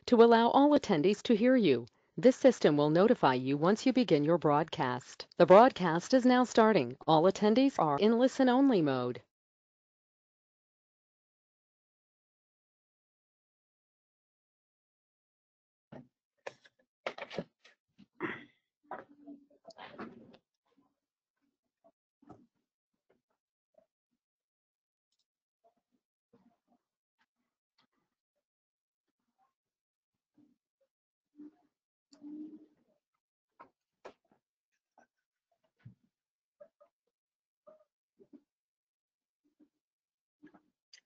to allow all attendees to hear you. This system will notify you once you begin your broadcast. The broadcast is now starting. All attendees are in listen-only mode.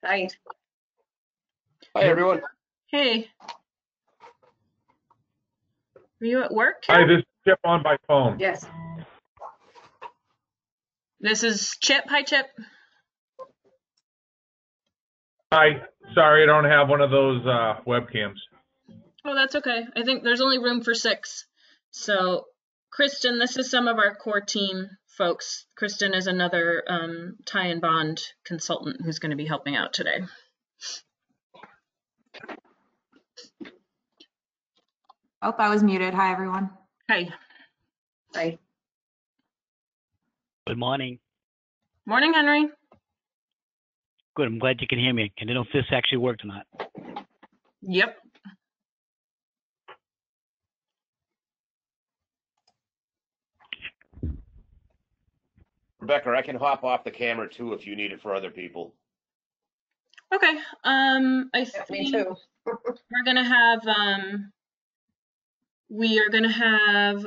Hi. Hi, everyone. Hey. Are you at work? Hi, this is Chip on by phone. Yes. This is Chip. Hi, Chip. Hi. Sorry, I don't have one of those webcams. Oh, that's okay. I think there's only room for 6. So, Kristen, this is some of our core team folks. Kristen is another tie and bond consultant who's going to be helping out today. Oh, I was muted. Hi, everyone. Hi. Hi. Good morning. Morning, Henry. Good. I'm glad you can hear me. And I don't know if this actually worked or not. Yep. Rebecca, I can hop off the camera too if you need it for other people. Okay. I think Me too. we're gonna have we are gonna have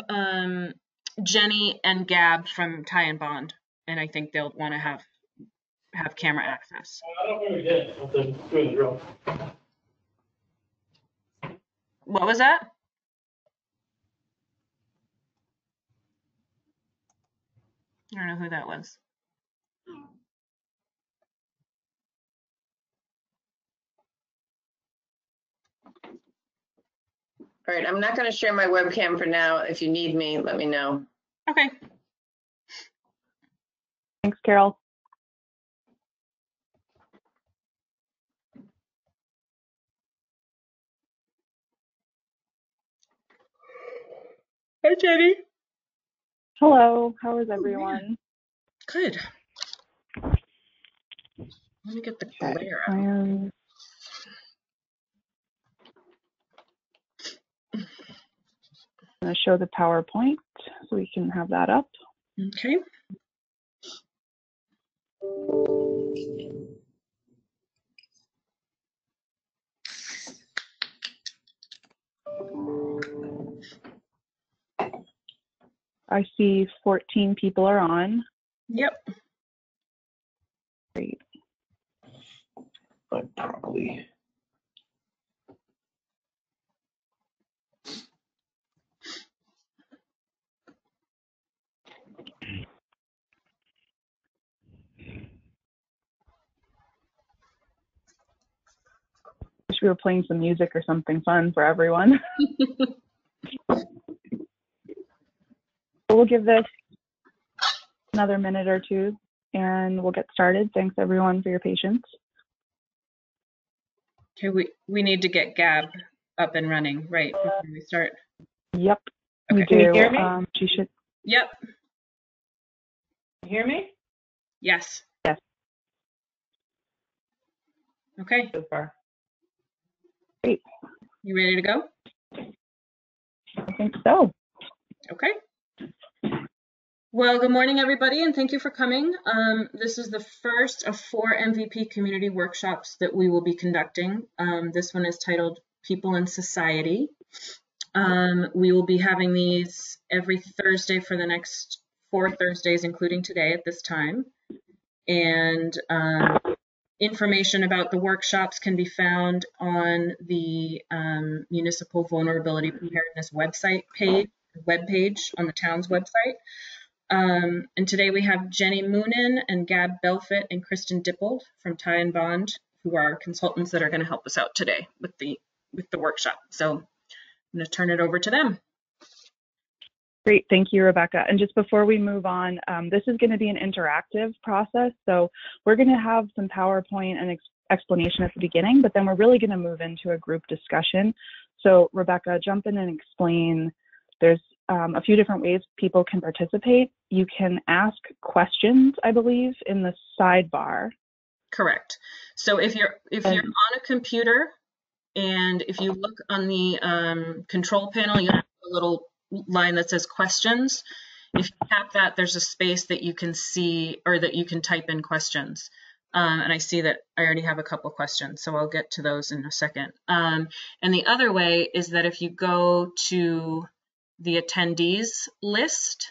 Jenny and Gab from Tie and Bond, and I think they'll want to have camera access. I don't think we did. I have to do the drill. What was that? I don't know who that was. All right, I'm not going to share my webcam for now. If you need me, let me know. Okay. Thanks, Carol. Hi, Jenny. Hello. How is everyone? Good. Let me get the glare out. I'm going to show the PowerPoint so we can have that up. Okay. I see 14 people are on. Yep. Great. But probably. Wish we were playing some music or something fun for everyone. We'll give this another minute or two and we'll get started. Thanks everyone for your patience. Okay, we need to get Gab up and running, right, before we start. Yep. Okay. We do. Can you hear me? She should. Yep. You hear me? Yes. Yes. Okay. So far. Great. You ready to go? I think so. Okay. Well, good morning, everybody, and thank you for coming. This is the first of 4 MVP community workshops that we will be conducting. This one is titled People in Society. We will be having these every Thursday for the next 4 Thursdays, including today at this time. And information about the workshops can be found on the Municipal Vulnerability Preparedness webpage on the town's website. And today we have Jenny Moonen and Gab Belfit and Kristen Dippold from Tie and Bond, who are consultants that are going to help us out today with the workshop. So I'm going to turn it over to them. Great, thank you, Rebecca. And just before we move on, this is going to be an interactive process. So we're going to have some PowerPoint and explanation at the beginning, but then we're really going to move into a group discussion. So Rebecca, jump in and explain. There's a few different ways people can participate. You can ask questions, I believe, in the sidebar. Correct. So if you're on a computer, and if you look on the control panel, you have a little line that says questions. If you tap that, there's a space that you can see, or that you can type in questions. And I see that I already have a couple questions, so I'll get to those in a second. And the other way is that if you go to the attendees list,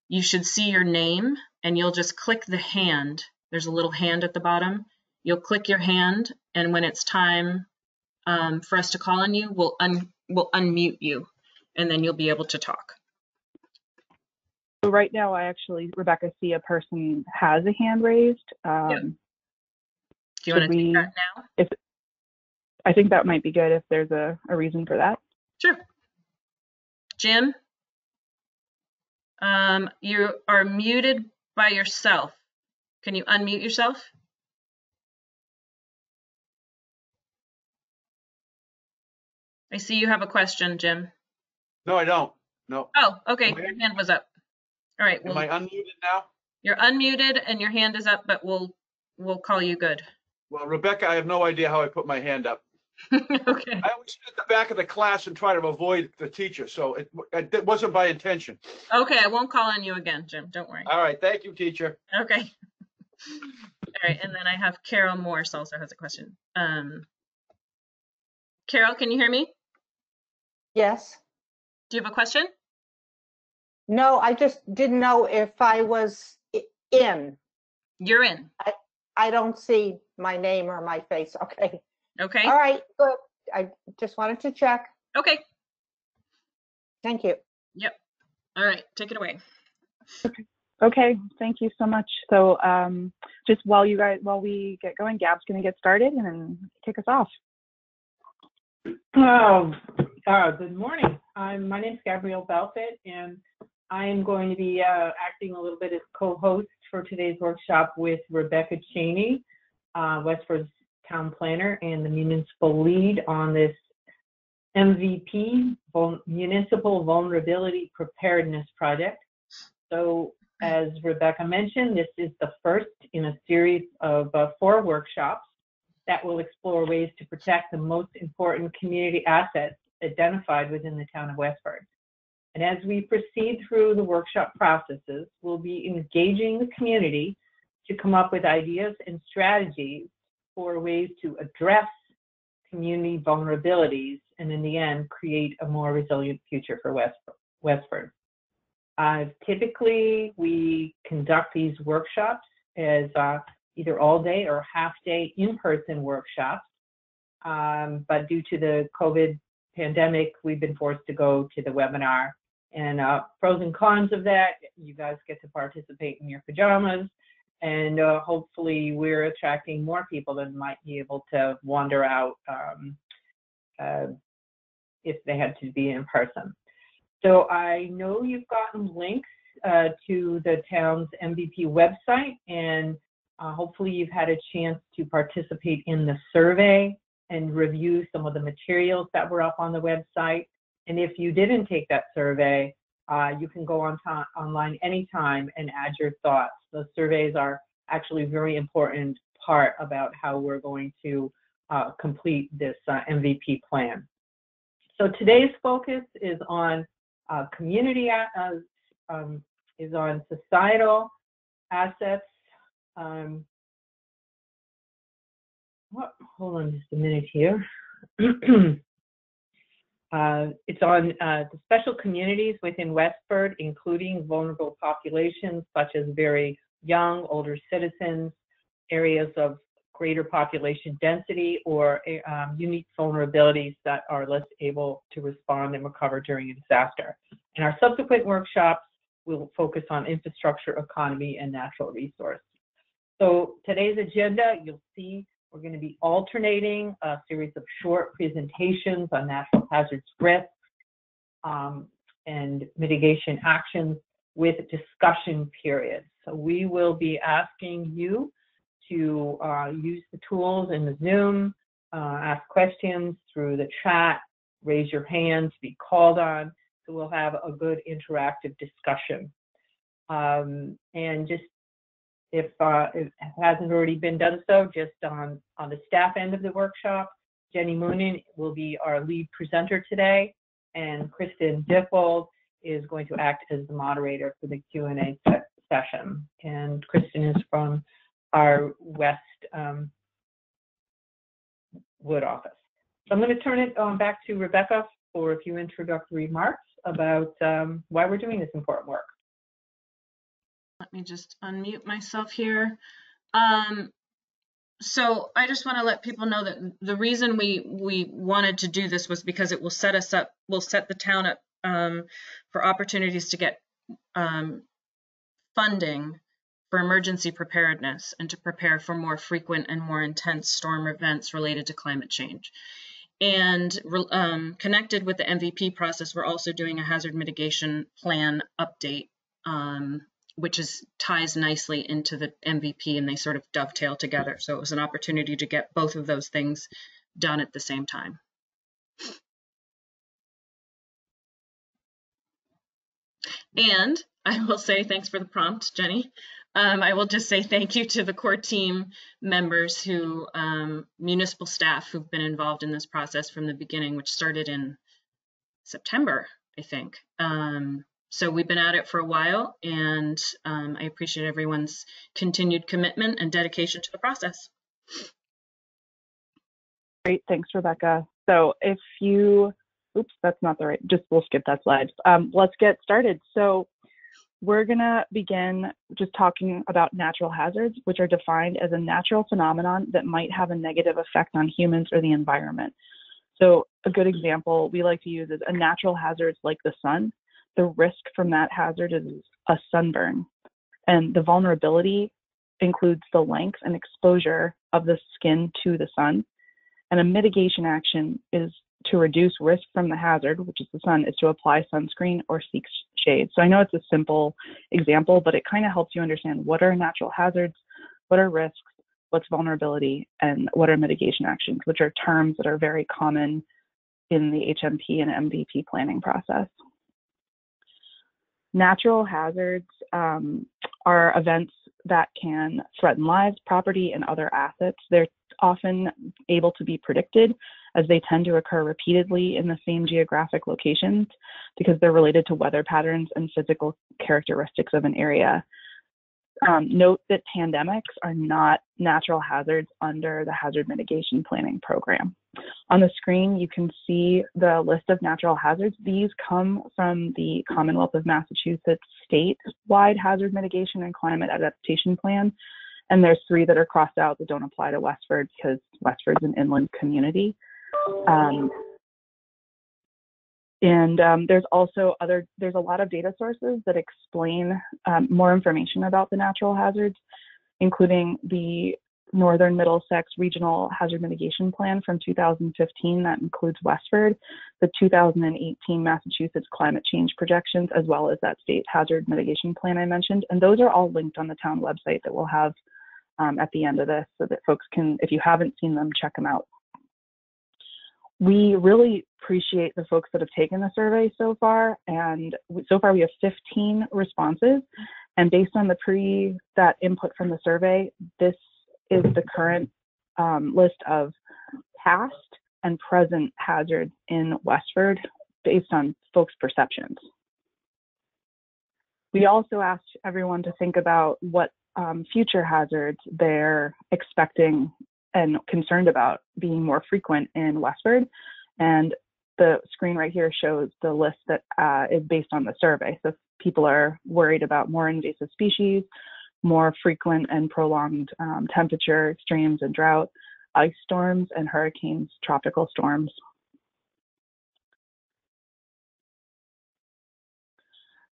you should see your name, and you'll just click the hand. There's a little hand at the bottom. You'll click your hand, and when it's time for us to call on you, we'll unmute you, and then you'll be able to talk. So right now, I actually, Rebecca, see a person has a hand raised. Yeah. Do you want to take that now? I think that might be good if there's a reason for that. Sure. Jim, you are muted by yourself. Can you unmute yourself? I see you have a question, Jim. No, I don't. No. Oh, okay. Your hand was up. All right. Am I unmuted now? You're unmuted and your hand is up, but we'll call you good. Well, Rebecca, I have no idea how I put my hand up. Okay. I always sit at the back of the class and try to avoid the teacher, so it wasn't by intention. Okay, I won't call on you again, Jim. Don't worry. All right. Thank you, teacher. Okay. All right, and then I have Carol Morse also has a question. Carol, can you hear me? Yes. Do you have a question? No, I just didn't know if I was in. You're in. I don't see my name or my face. Okay. Okay. All right, good. I just wanted to check. Okay. Thank you. Yep. All right, take it away. Okay, thank you so much. So just while we get going, Gab's going to get started and then kick us off. Good morning. My name is Gabrielle Belfit, and I am going to be acting a little bit as co-host for today's workshop with Rebecca Cheney, Westford's town planner and the municipal lead on this MVP, Municipal Vulnerability Preparedness Project. So as Rebecca mentioned, this is the first in a series of 4 workshops that will explore ways to protect the most important community assets identified within the town of Westford. And as we proceed through the workshop processes, we'll be engaging the community to come up with ideas and strategies for ways to address community vulnerabilities and in the end, create a more resilient future for Westford. Typically, we conduct these workshops as either all day or half day in-person workshops. But due to the COVID pandemic, we've been forced to go to the webinar. And pros and cons of that, you guys get to participate in your pajamas. And hopefully we're attracting more people that might be able to wander out if they had to be in person. So I know you've gotten links to the town's MVP website, and hopefully you've had a chance to participate in the survey and review some of the materials that were up on the website. And if you didn't take that survey, you can go online anytime and add your thoughts. Those surveys are actually a very important part about how we're going to complete this MVP plan. So today's focus is on community, is on societal assets. Hold on just a minute here. It's on the special communities within Westford, including vulnerable populations such as very young, older citizens, areas of greater population density, or unique vulnerabilities that are less able to respond and recover during a disaster. In our subsequent workshops, we'll focus on infrastructure, economy, and natural resource. So today's agenda, you'll see we're going to be alternating a series of short presentations on natural hazards risk and mitigation actions with discussion periods. So we will be asking you to use the tools in the Zoom, ask questions through the chat, raise your hands, be called on. So we'll have a good interactive discussion. And just if it hasn't already been done so, just on the staff end of the workshop, Jenny Moonen will be our lead presenter today, and Kristen Dippold is going to act as the moderator for the Q&A session. And Kristen is from our West Wood office. So I'm going to turn it back to Rebecca for a few introductory remarks about why we're doing this important work. Let me just unmute myself here. So I just want to let people know that the reason we wanted to do this was because it will set us up, will set the town up for opportunities to get funding for emergency preparedness and to prepare for more frequent and more intense storm events related to climate change. And connected with the MVP process, we're also doing a hazard mitigation plan update, which ties nicely into the MVP, and they sort of dovetail together. So it was an opportunity to get both of those things done at the same time. And I will say, thanks for the prompt, Jenny. I will just say thank you to the core team members who, municipal staff who've been involved in this process from the beginning, which started in September, I think. So we've been at it for a while, and I appreciate everyone's continued commitment and dedication to the process. Great, thanks, Rebecca. So if you, oops, that's not the right, we'll skip that slide. Let's get started. So we're gonna begin just talking about natural hazards, which are defined as a natural phenomenon that might have a negative effect on humans or the environment. So a good example we like to use is a natural hazard like the sun. The risk from that hazard is a sunburn, and the vulnerability includes the length and exposure of the skin to the sun. And a mitigation action is to reduce risk from the hazard, which is the sun, is to apply sunscreen or seek shade. So I know it's a simple example, but it kind of helps you understand what are natural hazards, what are risks, what's vulnerability, and what are mitigation actions, which are terms that are very common in the HMP and MVP planning process. Natural hazards are events that can threaten lives, property, and other assets. They're often able to be predicted as they tend to occur repeatedly in the same geographic locations because they're related to weather patterns and physical characteristics of an area. Note that pandemics are not natural hazards under the hazard mitigation planning program. On the screen, you can see the list of natural hazards. These come from the Commonwealth of Massachusetts statewide hazard mitigation and climate adaptation plan. And there's 3 that are crossed out that don't apply to Westford because Westford's an inland community. There's also there's a lot of data sources that explain more information about the natural hazards, including the Northern Middlesex Regional Hazard Mitigation Plan from 2015 that includes Westford, the 2018 Massachusetts climate change projections, as well as that state hazard mitigation plan I mentioned. And those are all linked on the town website that we'll have at the end of this so that folks can, if you haven't seen them, check them out. We really appreciate the folks that have taken the survey so far, and so far we have 15 responses, and based on that input from the survey, this is the current list of past and present hazards in Westford based on folks' perceptions. We also asked everyone to think about what future hazards they're expecting and concerned about being more frequent in Westford. And the screen right here shows the list that is based on the survey. So people are worried about more invasive species, more frequent and prolonged temperature extremes and drought, ice storms, and hurricanes, tropical storms.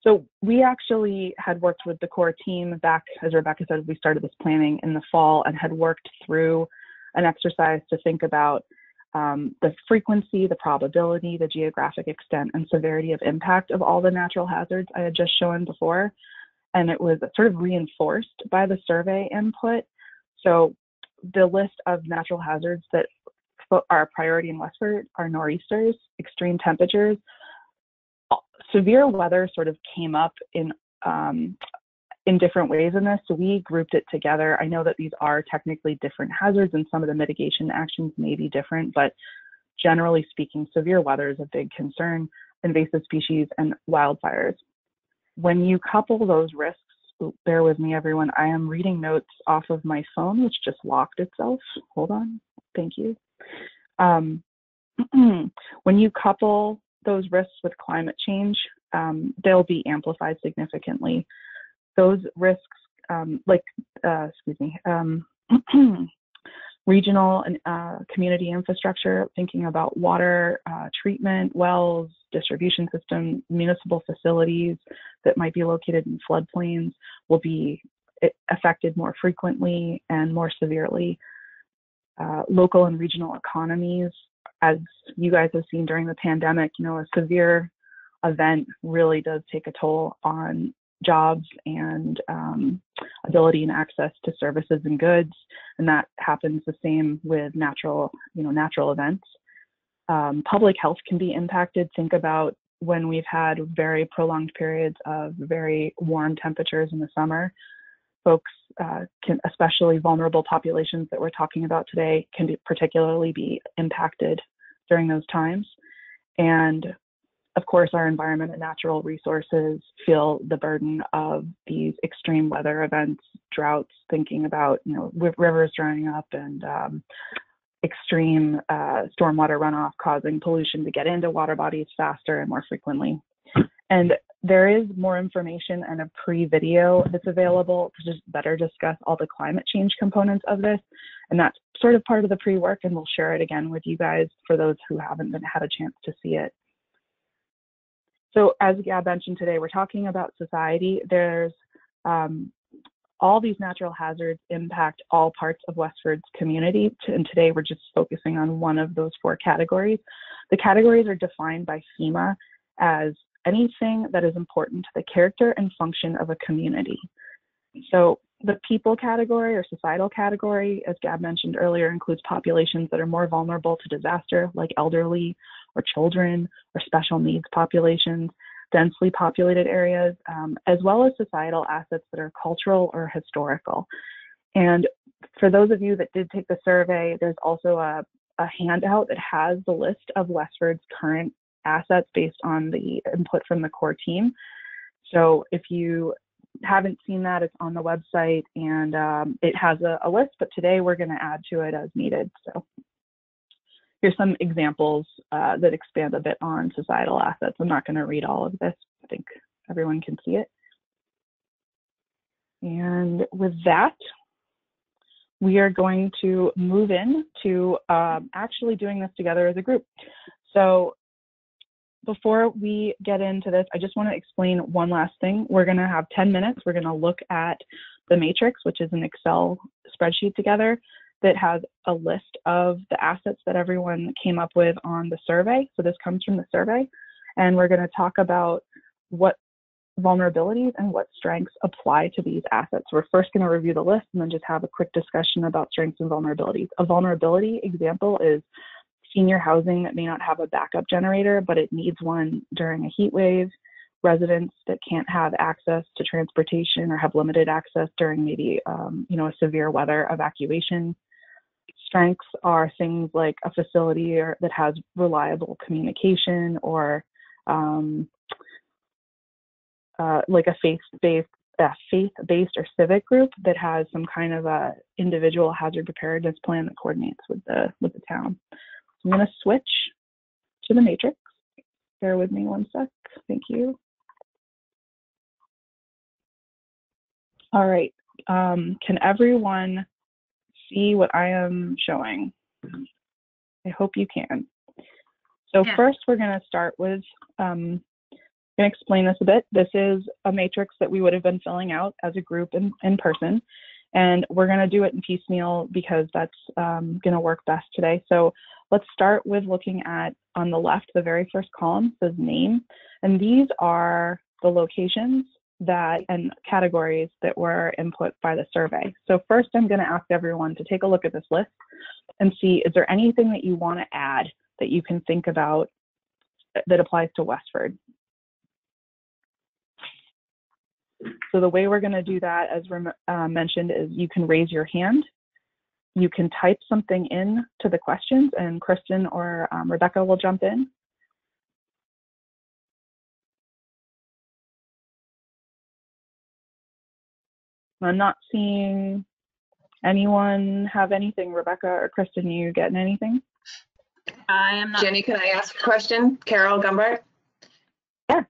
So we actually had worked with the core team back, as Rebecca said, we started this planning in the fall and had worked through an exercise to think about the frequency, the probability, the geographic extent, and severity of impact of all the natural hazards I had just shown before. And it was sort of reinforced by the survey input. So the list of natural hazards that our priority in Westford are nor'easters, extreme temperatures. Severe weather sort of came up in different ways in this, so we grouped it together. I know that these are technically different hazards and some of the mitigation actions may be different, but generally speaking, severe weather is a big concern, invasive species and wildfires. When you couple those risks, bear with me everyone, I am reading notes off of my phone, which just locked itself. Hold on, thank you. When you couple those risks with climate change, they'll be amplified significantly. Those risks, regional and community infrastructure, thinking about water treatment, wells, distribution system, municipal facilities that might be located in floodplains will be affected more frequently and more severely. Local and regional economies, as you guys have seen during the pandemic, a severe event really does take a toll on jobs and ability and access to services and goods, and that happens the same with natural events. Public health can be impacted. Think about when we've had very prolonged periods of very warm temperatures in the summer. Folks especially vulnerable populations that we're talking about today, can particularly be impacted during those times. And of course, our environment and natural resources feel the burden of these extreme weather events, droughts, thinking about, rivers drying up and extreme stormwater runoff causing pollution to get into water bodies faster and more frequently. And there is more information and a pre-video that's available to just better discuss all the climate change components of this. And that's sort of part of the pre-work, and we'll share it again with you guys for those who haven't had a chance to see it. So as Gab mentioned today, we're talking about society. There's all these natural hazards impact all parts of Westford's community. And today we're just focusing on one of those 4 categories. The categories are defined by FEMA as anything that is important to the character and function of a community. So the people category or societal category, as Gab mentioned earlier, includes populations that are more vulnerable to disaster, like elderly or children or special needs populations, densely populated areas, as well as societal assets that are cultural or historical. And for those of you that did take the survey, there's also a handout that has the list of Westford's current assets based on the input from the core team. So if you haven't seen that, it's on the website, and it has a list, but today we're going to add to it as needed. So here's some examples that expand a bit on societal assets. I'm not going to read all of this. I think everyone can see it. And with that, we are going to move in to actually doing this together as a group. So before we get into this, I just want to explain one last thing. We're going to have 10 minutes. We're going to look at the matrix, which is an Excel spreadsheet together that has a list of the assets that everyone came up with on the survey. So this comes from the survey. And we're going to talk about what vulnerabilities and what strengths apply to these assets. We're first going to review the list and then just have a quick discussion about strengths and vulnerabilities. A vulnerability example is senior housing that may not have a backup generator, but it needs one during a heat wave, residents that can't have access to transportation or have limited access during maybe a severe weather evacuation. Strengths are things like a facility that has reliable communication, or like a faith-based or civic group that has some kind of a individual hazard preparedness plan that coordinates with the town. I'm going to switch to the matrix. Bear with me one sec. Thank you. All right. Can everyone see what I am showing? I hope you can. So first, we're going to start with, I'm going to explain this a bit. This is a matrix that we would have been filling out as a group in person. And we're going to do it in piecemeal because that's going to work best today. So let's start with looking at, on the left, the very first column says name. And these are the locations that and categories that were input by the survey. So first, I'm going to ask everyone to take a look at this list and see, is there anything that you want to add that you can think about that applies to Westford? So the way we're going to do that, as mentioned, is you can raise your hand. You can type something in to the questions, and Kristen or Rebecca will jump in. I'm not seeing anyone have anything. Rebecca or Kristen, you getting anything? I am not. Jenny, can I ask a question? Carol Gumbart? Yeah.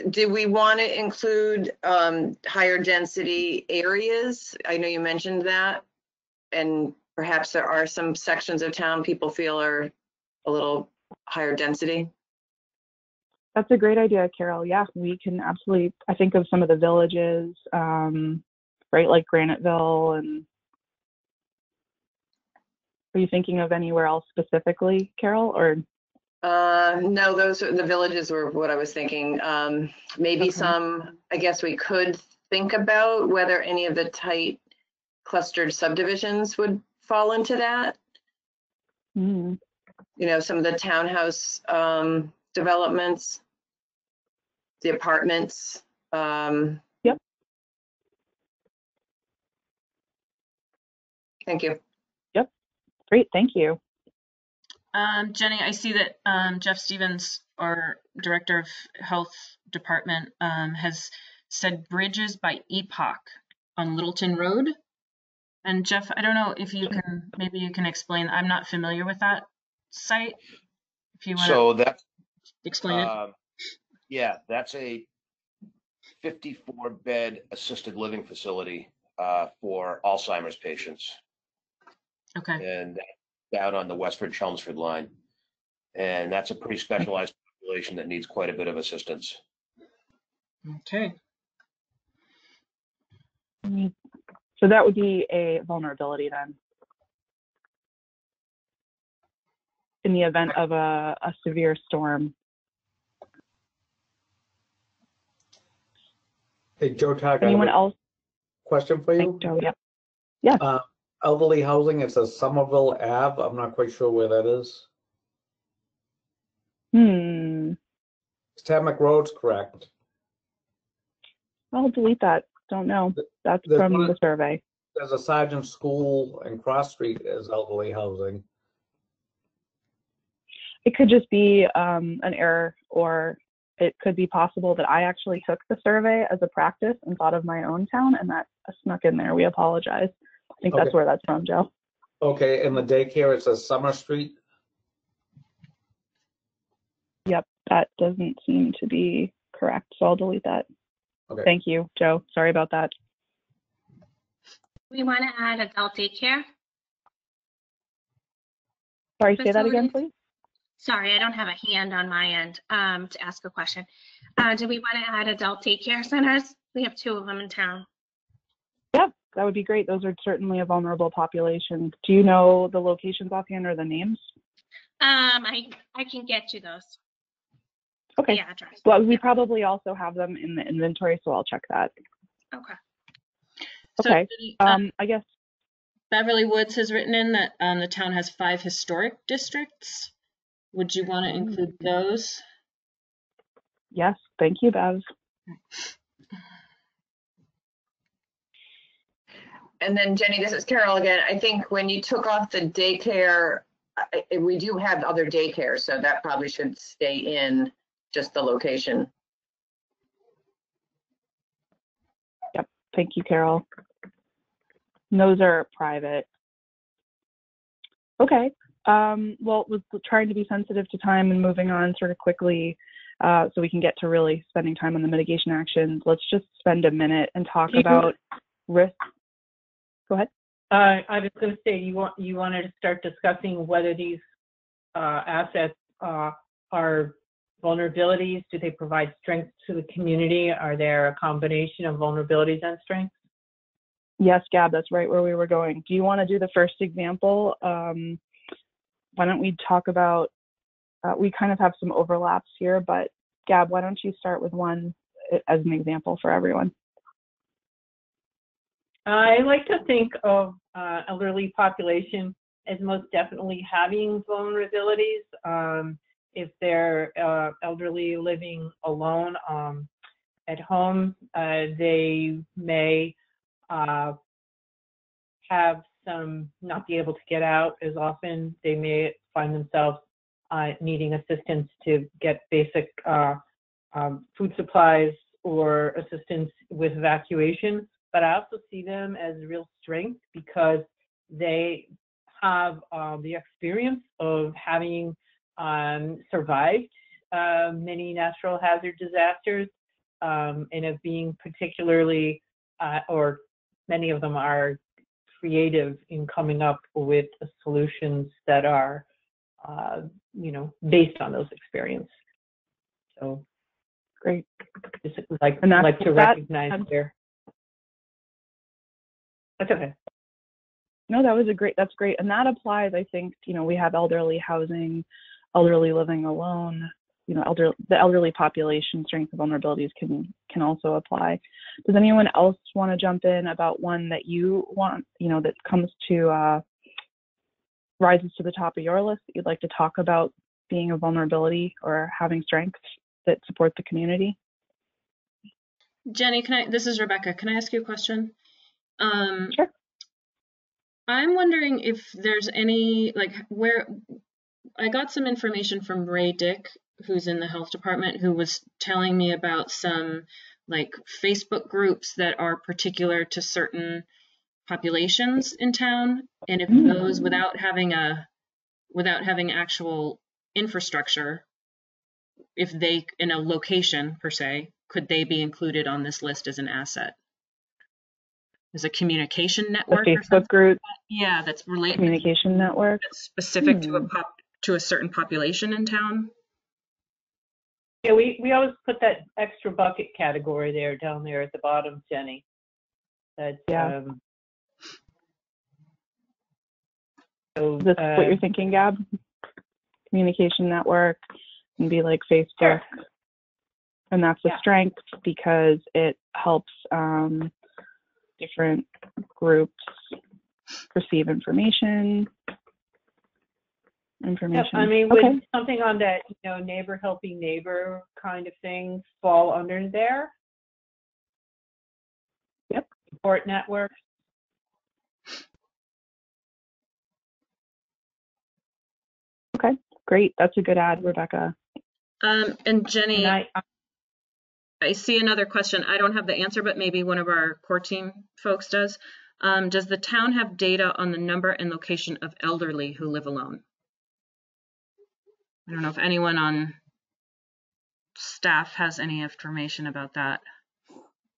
Do we want to include higher density areas? I know you mentioned that, and perhaps there are some sections of town people feel are a little higher density. That's a great idea, Carol. Yeah, we can absolutely, I think of some of the villages, right, like Graniteville, and are you thinking of anywhere else specifically, Carol, or? No, those are the villages were what I was thinking. Maybe some, I guess we could think about whether any of the tight clustered subdivisions would fall into that. Mm. You know, some of the townhouse developments, the apartments. Yep. Thank you. Yep. Great. Thank you. Jenny, I see that Jeff Stevens, our Director of Health Department, has said bridges by epoch on Littleton Road. And Jeff, I don't know if you can, maybe you can explain. I'm not familiar with that site. If you want to explain it. Yeah, that's a 54-bed assisted living facility for Alzheimer's patients. Okay. And down on the Westford-Chelmsford line. And that's a pretty specialized population that needs quite a bit of assistance. Okay. So that would be a vulnerability then, in the event of a severe storm. Hey, Joe Tag, Anyone else? Question for you? Joe, yep. Yeah. Elderly housing, it says Somerville Ave. I'm not quite sure where that is. Stammack Road's correct. I'll delete that. Don't know. That's from the survey. There's a Sergeant School and Cross Street as elderly housing. It could just be an error, or it could be possible that I actually took the survey as a practice and thought of my own town, and that snuck in there. We apologize. I think that's where that's from, Joe. Okay, and the daycare, it says Summer Street. Yep, that doesn't seem to be correct, so I'll delete that. Okay. Thank you, Joe. Sorry about that. We want to add adult daycare. Sorry, say that again, please. Sorry, I don't have a hand on my end to ask a question. Do we want to add adult daycare centers? We have 2 of them in town. Yeah, that would be great. Those are certainly a vulnerable population. Do you know the locations offhand or the names? I can get you those. Okay. The address. Well, we probably also have them in the inventory, so I'll check that. Okay. Okay. So, I guess Beverly Woods has written in that the town has 5 historic districts. Would you want to include those? Yes. Thank you, Bev. And then Jenny, this is Carol again. I think when you took off the daycare, we do have other daycares, so that probably should stay in just the location. Yep. Thank you, Carol. And those are private. Okay. Well, we're trying to be sensitive to time and moving on sort of quickly so we can get to really spending time on the mitigation actions. Let's just spend a minute and talk about risk. Go ahead. I was going to say, you wanted to start discussing whether these assets are vulnerabilities. Do they provide strength to the community? Are there a combination of vulnerabilities and strengths? Yes, Gab, that's right where we were going. Do you want to do the first example? Why don't we talk about, we kind of have some overlaps here, but Gab, why don't you start with one as an example for everyone. I like to think of elderly population as most definitely having vulnerabilities. If they're elderly living alone at home, they may have some not be able to get out as often. They may find themselves needing assistance to get basic food supplies or assistance with evacuation. But I also see them as real strength because they have the experience of having survived many natural hazard disasters and of being particularly, or many of them are creative in coming up with solutions that are, based on those experiences. So great. Just like to recognize their. That's okay. No, that's great. And that applies, I think, we have elderly housing, elderly living alone, the elderly population strengths and vulnerabilities can also apply. Does anyone else want to jump in about one that you want, that comes to, rises to the top of your list that you'd like to talk about being a vulnerability or having strengths that support the community? Jenny, this is Rebecca. Can I ask you a question? Sure. I'm wondering if there's any, where I got some information from Ray Dick, who's in the health department, who was telling me about some Facebook groups that are particular to certain populations in town, and if those, without having actual infrastructure, if they, in a location per se, could they be included on this list as an asset? There's a communication network. A Facebook group. Yeah, that's related. Communication network. That's specific to a certain population in town. Yeah, we always put that extra bucket category down there at the bottom, Jenny. That's, yeah. So, is this what you're thinking, Gab? Communication network can be like Facebook. Sure. And that's a strength because it helps different groups receive information. Yep, I mean, would something on that, neighbor helping neighbor kind of thing fall under there? Yep. Support network. Okay, great. That's a good add, Rebecca. And Jenny, And I see another question. I don't have the answer, but maybe one of our core team folks does. Does the town have data on the number and location of elderly who live alone? I don't know if anyone on staff has any information about that.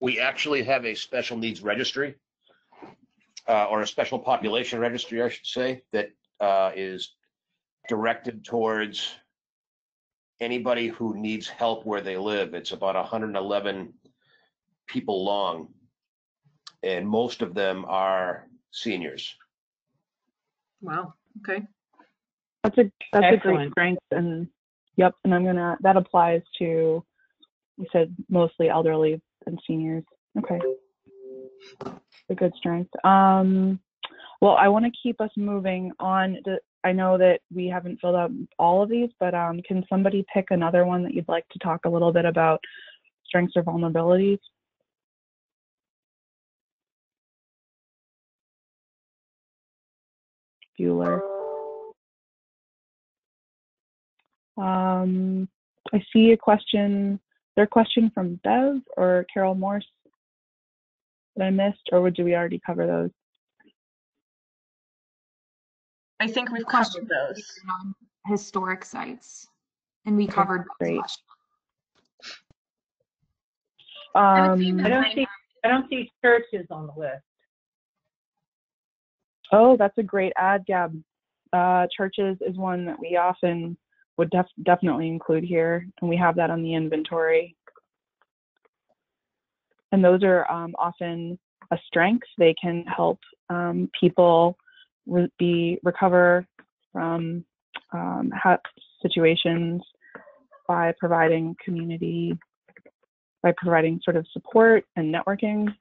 We actually have a special needs registry, or a special population registry, I should say, that is directed towards anybody who needs help where they live. It's about 111 people long, and most of them are seniors. Wow. Okay. That's a great strength, and yep. And that applies to, you said mostly elderly and seniors. Okay. A good strength. Well, I want to keep us moving on. I know that we haven't filled out all of these, but can somebody pick another one that you'd like to talk a little bit about strengths or vulnerabilities? Bueller. I see a question. Is there a question from Bev or Carol Morse that I missed, or do we already cover those? I think we've covered those. On historic sites, and we covered those great. questions. I don't see churches on the list. Oh, that's a great add, Gab. Churches is one that we often would definitely include here, and we have that on the inventory. And those are often a strength. They can help people recover from situations by providing community by providing sort of support and networking.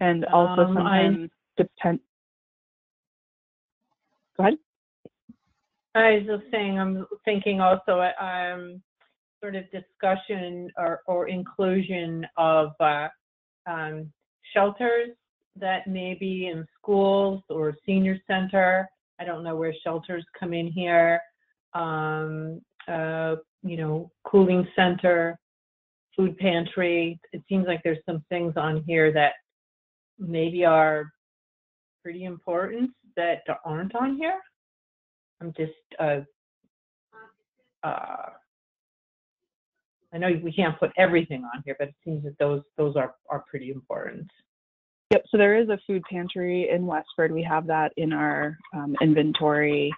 And also sometimes depend. Go ahead. I was just saying, I'm thinking also sort of discussion or inclusion of shelters that may be in schools or senior center. I don't know where shelters come in here. You know, cooling center, food pantry. It seems like there's some things on here that maybe are pretty important that aren't on here. I'm just, I know we can't put everything on here, but it seems that those are pretty important. Yep, so there is a food pantry in Westford. We have that in our inventory.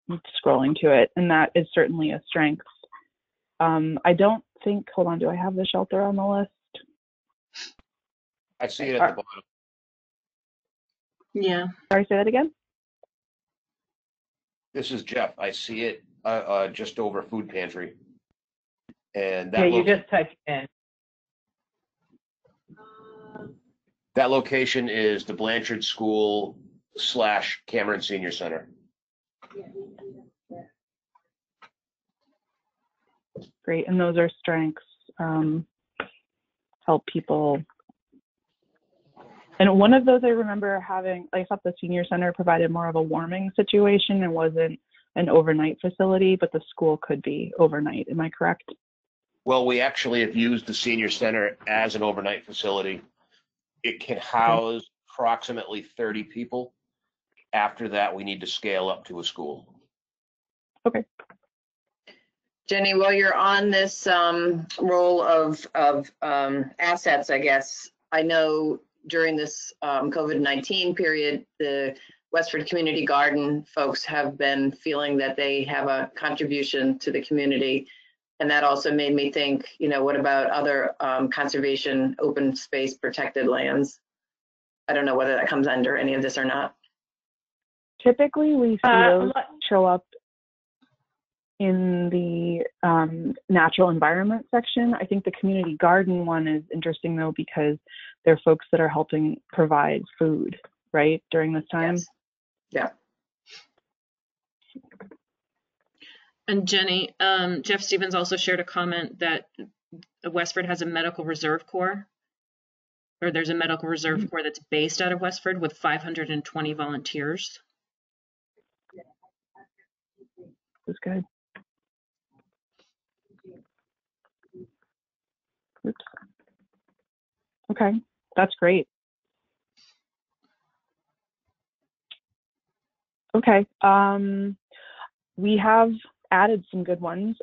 I'm scrolling to it, and that is certainly a strength. I don't think, hold on, do I have the shelter on the list? I see it at the bottom. Yeah. Sorry, say that again? This is Jeff. I see it just over food pantry. And that yeah, you just type in. That location is the Blanchard School / Cameron Senior Center. Great, and those are strengths, help people. And one of those I remember having, I thought the senior center provided more of a warming situation and wasn't an overnight facility, but the school could be overnight. Am I correct? Well, we actually have used the senior center as an overnight facility. It can house approximately 30 people. After that, we need to scale up to a school. Okay. Jenny, while you're on this role of assets, I guess, I know during this COVID-19 period, the Westford Community Garden folks have been feeling that they have a contribution to the community. And that also made me think, you know, what about other conservation, open space, protected lands? I don't know whether that comes under any of this or not. Typically, we see those show up in the natural environment section. I think the community garden one is interesting though, because they're folks that are helping provide food, right, during this time. Yes. Yeah. And Jenny, Jeff Stevens also shared a comment that Westford has a medical reserve corps, or there's a medical reserve corps that's based out of Westford with 520 volunteers. That's good. Oops. Okay, that's great. Okay, we have added some good ones.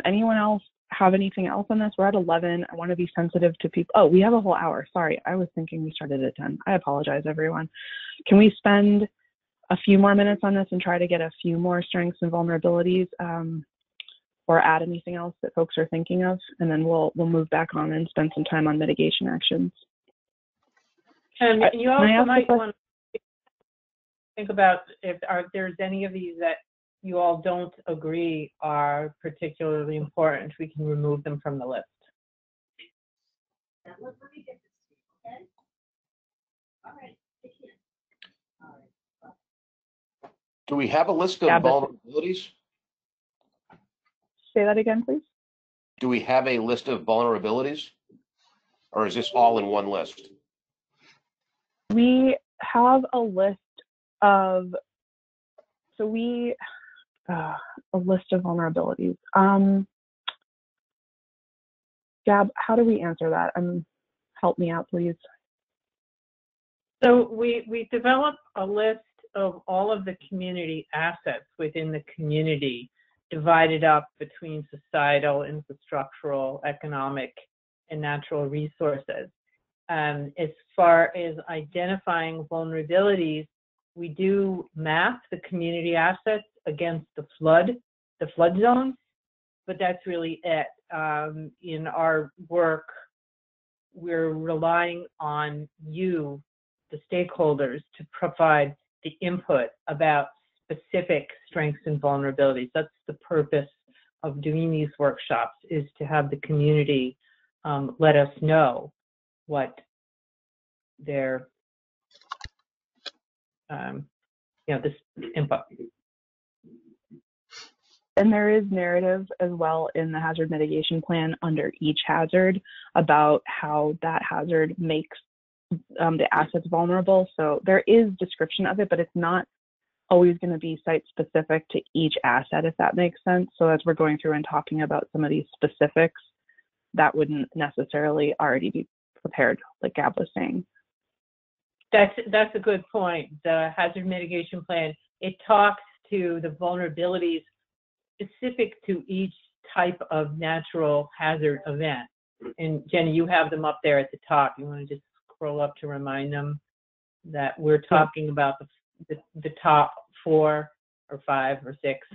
Anyone else have anything else on this? We're at 11. I want to be sensitive to people. Oh, we have a whole hour. Sorry, I was thinking we started at 10. I apologize, everyone. Can we spend a few more minutes on this and try to get a few more strengths and vulnerabilities, or add anything else that folks are thinking of, and then we'll move back on and spend some time on mitigation actions. You also might want to think about if there's any of these that you all don't agree are particularly important. We can remove them from the list. Do we have a list of vulnerabilities? Say that again, please. Do we have a list of vulnerabilities? Or is this all in one list? We have a list of, so we, a list of vulnerabilities. Gab, how do we answer that? Help me out, please. So we developed a list of all of the community assets within the community, divided up between societal, infrastructural, economic, and natural resources. As far as identifying vulnerabilities, we do map the community assets against the flood zones, but that's really it. In our work, we're relying on you, the stakeholders, to provide the input about specific strengths and vulnerabilities. That's the purpose of doing these workshops is to have the community let us know what their, this input. And there is narrative as well in the hazard mitigation plan under each hazard about how that hazard makes the assets vulnerable. So there is description of it, but it's not always going to be site specific to each asset, if that makes sense. So as we're going through and talking about some of these specifics, that wouldn't necessarily already be prepared, like Gab was saying. That's a good point. The hazard mitigation plan, it talks to the vulnerabilities specific to each type of natural hazard event. And Jenny, you have them up there at the top. You want to just scroll up to remind them that we're talking about the top 4 or 5 or 6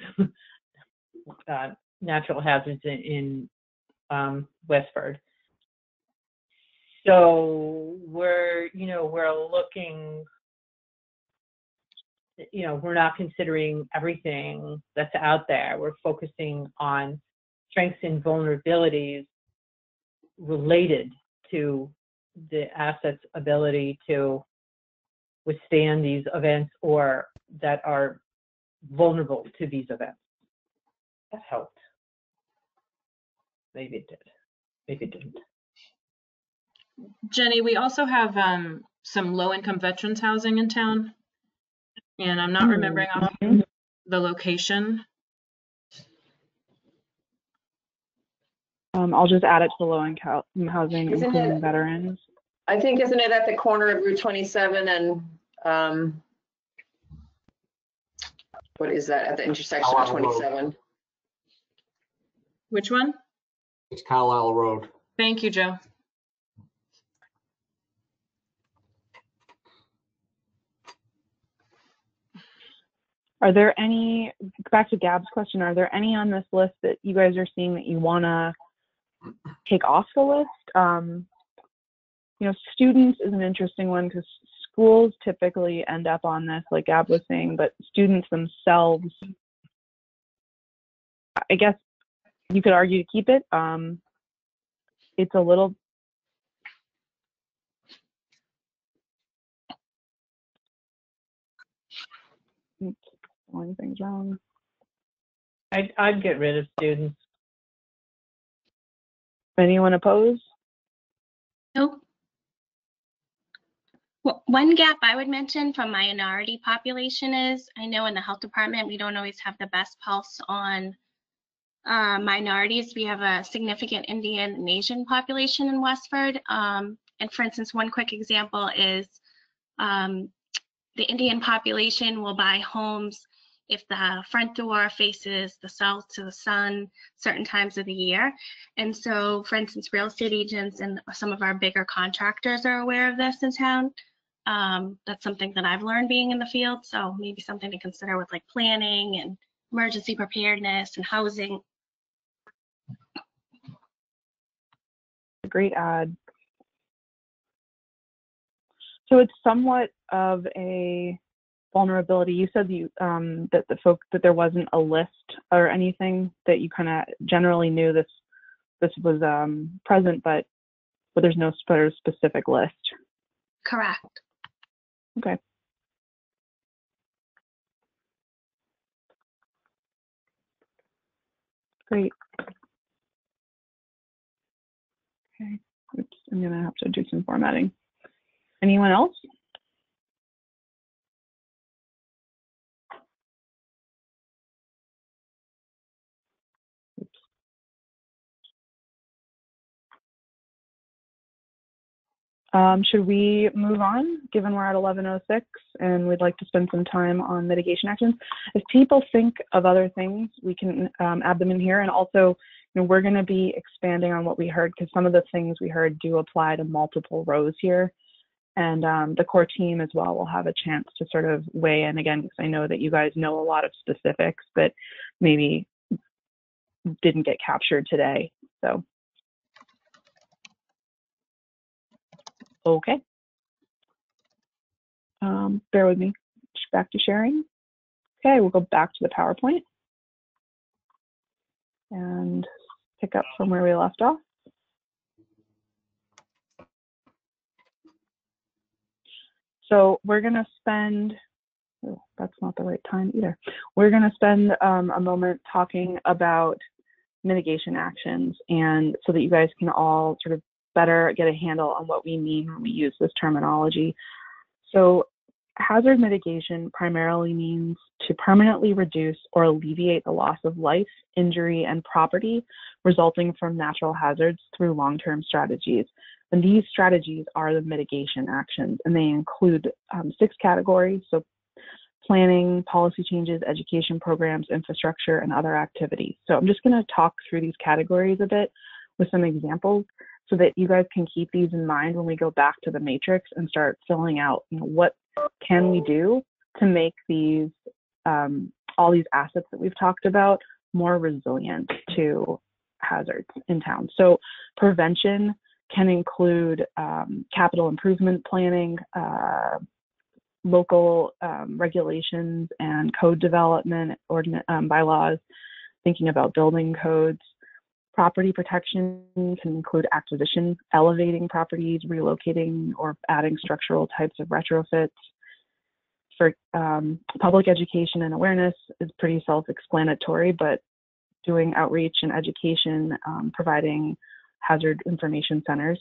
natural hazards in Westford. So we're looking, we're not considering everything that's out there. We're focusing on strengths and vulnerabilities related to the asset's ability to withstand these events or that are vulnerable to these events. That helped. Maybe it did. Maybe it didn't. Jenny, we also have some low-income veterans housing in town, and I'm not remembering offhand the location. I'll just add it to the low-income housing, including veterans. I think, isn't it at the corner of Route 27 and what is that, at the intersection of 27? Which one? It's Carlisle Road. Thank you, Joe. Are there any, back to Gab's question, are there any on this list that you guys are seeing that you want to take off the list? Students is an interesting one because schools typically end up on this, like Gab was saying, but students themselves, I guess you could argue to keep it. It's a little, things wrong. I'd get rid of students. Anyone opposed? Nope. Well, one gap I would mention from minority population is, I know in the health department, we don't always have the best pulse on minorities. We have a significant Indian and Asian population in Westford. And for instance, one quick example is the Indian population will buy homes if the front door faces the south to the sun certain times of the year. And so, for instance, real estate agents and some of our bigger contractors are aware of this in town. That's something that I've learned being in the field. So maybe something to consider with like planning and emergency preparedness and housing. A great ad. So it's somewhat of a vulnerability. You said that there wasn't a list or anything, that you kind of generally knew this was present, but there's no specific list. Correct. Okay. Great. Okay. Oops, I'm gonna have to do some formatting. Anyone else? Should we move on, given we're at 11:06 and we'd like to spend some time on mitigation actions? If people think of other things, we can add them in here. And also, we're going to be expanding on what we heard, because some of the things we heard do apply to multiple rows here. And the core team as well will have a chance to sort of weigh in again, because I know that you guys know a lot of specifics, but maybe didn't get captured today. So. Okay. Bear with me. Back to sharing. Okay, we'll go back to the PowerPoint. and pick up from where we left off. So we're going to spend, oh, that's not the right time either. We're going to spend a moment talking about mitigation actions, and so that you guys can all sort of better get a handle on what we mean when we use this terminology. So hazard mitigation primarily means to permanently reduce or alleviate the loss of life, injury, and property resulting from natural hazards through long-term strategies. And these strategies are the mitigation actions, and they include 6 categories. So planning, policy changes, education programs, infrastructure, and other activities. So I'm just going to talk through these categories a bit with some examples so that you guys can keep these in mind when we go back to the matrix and start filling out, what can we do to make these, all these assets that we've talked about more resilient to hazards in town. So prevention can include capital improvement planning, local regulations and code development, bylaws, thinking about building codes. Property protection can include acquisition, elevating properties, relocating, or adding structural types of retrofits. For public education and awareness is pretty self-explanatory, but doing outreach and education, providing hazard information centers.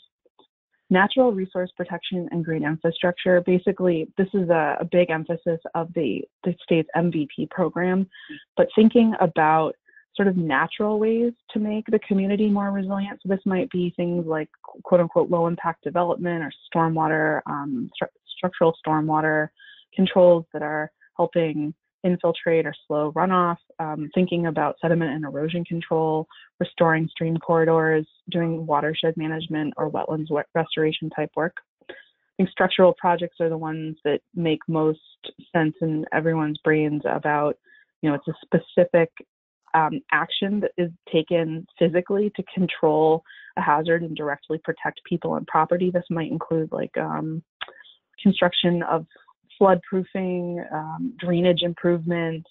Natural resource protection and green infrastructure. Basically, this is a big emphasis of the state's MVP program, but thinking about sort of natural ways to make the community more resilient. So this might be things like quote unquote low impact development or stormwater, structural stormwater controls that are helping infiltrate or slow runoff, thinking about sediment and erosion control, restoring stream corridors, doing watershed management or wetlands restoration type work. I think structural projects are the ones that make most sense in everyone's brains about, it's a specific action that is taken physically to control a hazard and directly protect people and property. This might include like construction of flood proofing, drainage improvements,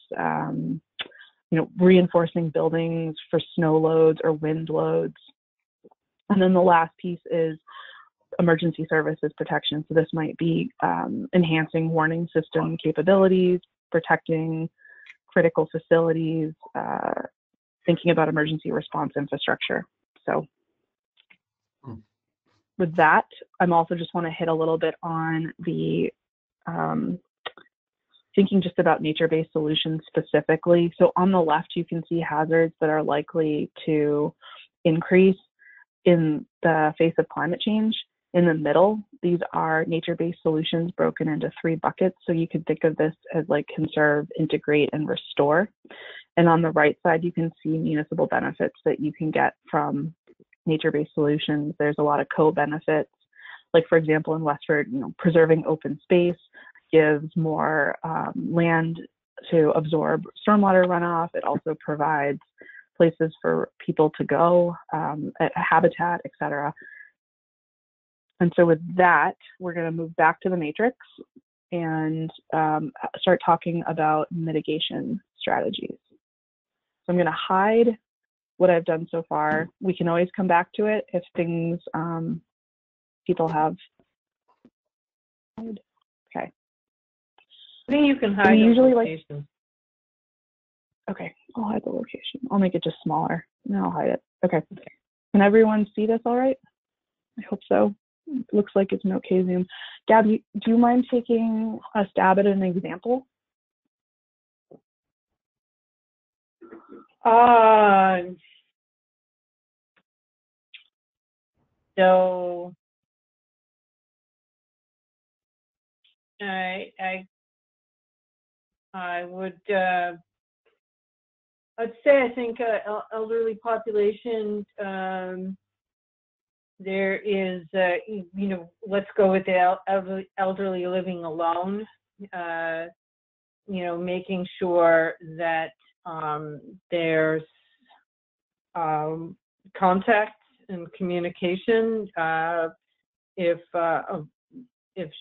reinforcing buildings for snow loads or wind loads. And then the last piece is emergency services protection. So this might be enhancing warning system capabilities, protecting critical facilities, thinking about emergency response infrastructure. So with that, I'm also just want to hit a little bit on the thinking just about nature-based solutions specifically. So on the left, you can see hazards that are likely to increase in the face of climate change. In the middle, these are nature-based solutions broken into 3 buckets. So you could think of this as like conserve, integrate, and restore. And on the right side, you can see municipal benefits that you can get from nature-based solutions. There's a lot of co-benefits. Like for example, in Westford, preserving open space gives more land to absorb stormwater runoff. It also provides places for people to go, habitat, etc. And so with that, we're going to move back to the matrix and start talking about mitigation strategies. So I'm going to hide what I've done so far. We can always come back to it if things people have. Okay. I think you can hide the usually location. Okay, I'll hide the location. I'll make it just smaller. And I'll hide it. Okay. Can everyone see this all right? I hope so. It looks like it's an okay Zoom. Gab, do you mind taking a stab at an example? So I would I'd say I think elderly population. There is let's go with the elderly living alone. Making sure that there's contact and communication if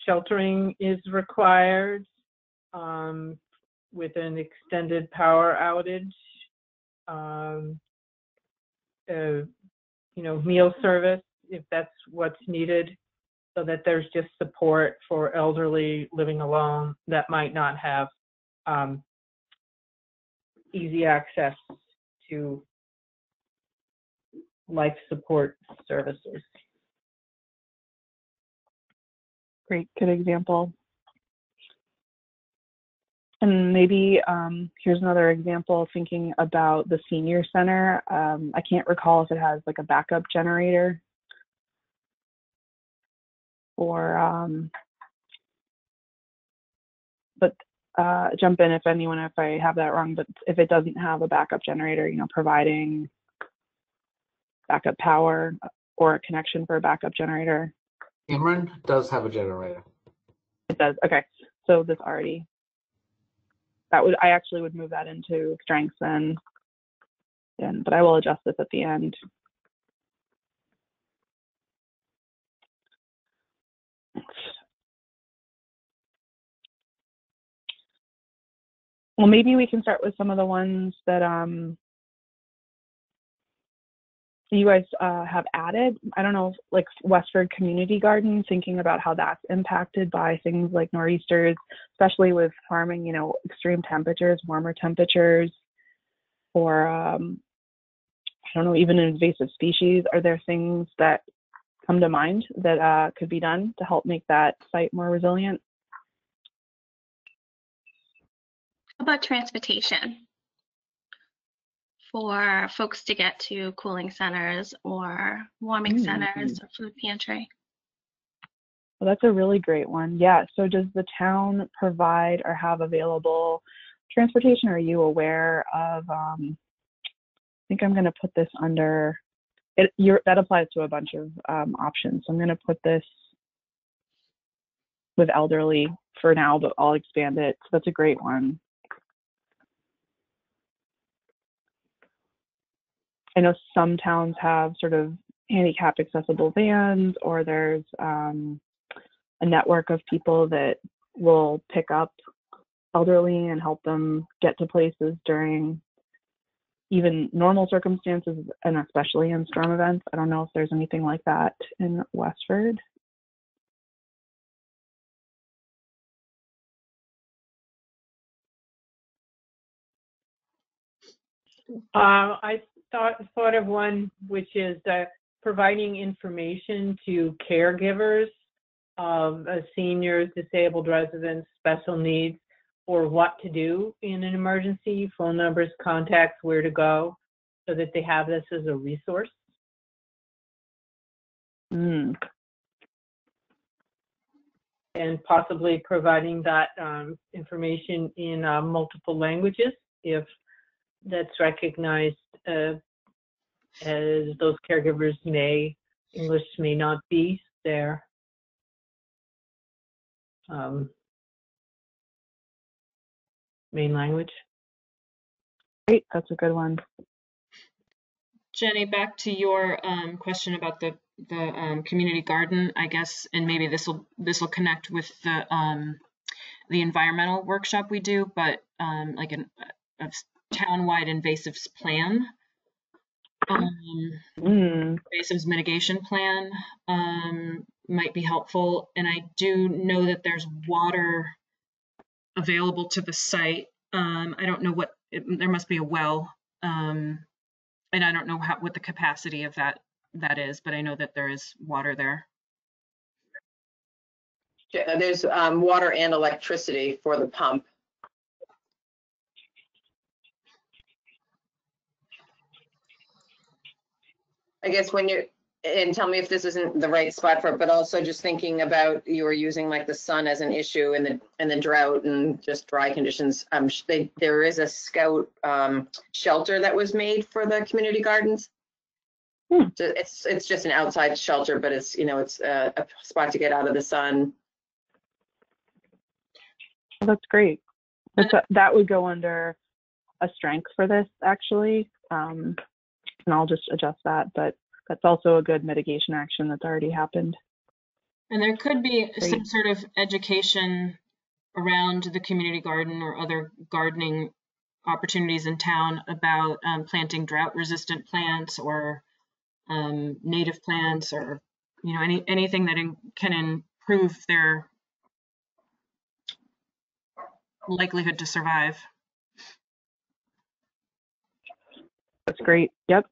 sheltering is required with an extended power outage. meal service if that's what's needed, so that there's just support for elderly living alone that might not have easy access to life support services. Great, good example. And maybe here's another example, thinking about the senior center. I can't recall if it has like a backup generator or, but jump in if I have that wrong, but if it doesn't have a backup generator, providing backup power or a connection for a backup generator. Cameron does have a generator. It does, okay. So this already, I actually would move that into strengths then, but I will adjust this at the end. Well, maybe we can start with some of the ones that you guys have added. I don't know, like Westford Community Garden, thinking about how that's impacted by things like nor'easters, especially with farming, extreme temperatures, warmer temperatures, or I don't know, even invasive species. Are there things that come to mind that could be done to help make that site more resilient? How about transportation for folks to get to cooling centers or warming centers or food pantry? Well, that's a really great one. Yeah, so does the town provide or have available transportation? Are you aware of, I think I'm going to put this under, that applies to a bunch of options. So I'm going to put this with elderly for now, but I'll expand it. So that's a great one. I know some towns have sort of handicap accessible vans, or there's a network of people that will pick up elderly and help them get to places during even normal circumstances, and especially in storm events. I don't know if there's anything like that in Westford. I thought of one which is providing information to caregivers of seniors, disabled residents, special needs, or what to do in an emergency, phone numbers, contacts, where to go, so that they have this as a resource. And possibly providing that information in multiple languages, if that's recognized, as those caregivers English may not be their main language. Great, that's a good one. Jenny, back to your question about the community garden, I guess, and maybe this will connect with the environmental workshop we do, but like a townwide invasives plan, invasives mitigation plan might be helpful. And I do know that there's water available to the site. I don't know there must be a well, and I don't know what the capacity of that is, but I know that there is water there. Yeah, there's water and electricity for the pump. I guess and tell me if this isn't the right spot for it, but also just thinking about, you were using like the sun as an issue in the drought and just dry conditions. There is a scout shelter that was made for the community gardens. It's just an outside shelter, but it's it's a spot to get out of the sun. That's great. That would go under a strength for this, actually. And I'll just adjust that, but that's also a good mitigation action that's already happened. And there could be some sort of education around the community garden or other gardening opportunities in town about planting drought-resistant plants or native plants, or anything that can improve their likelihood to survive. That's great. Yep.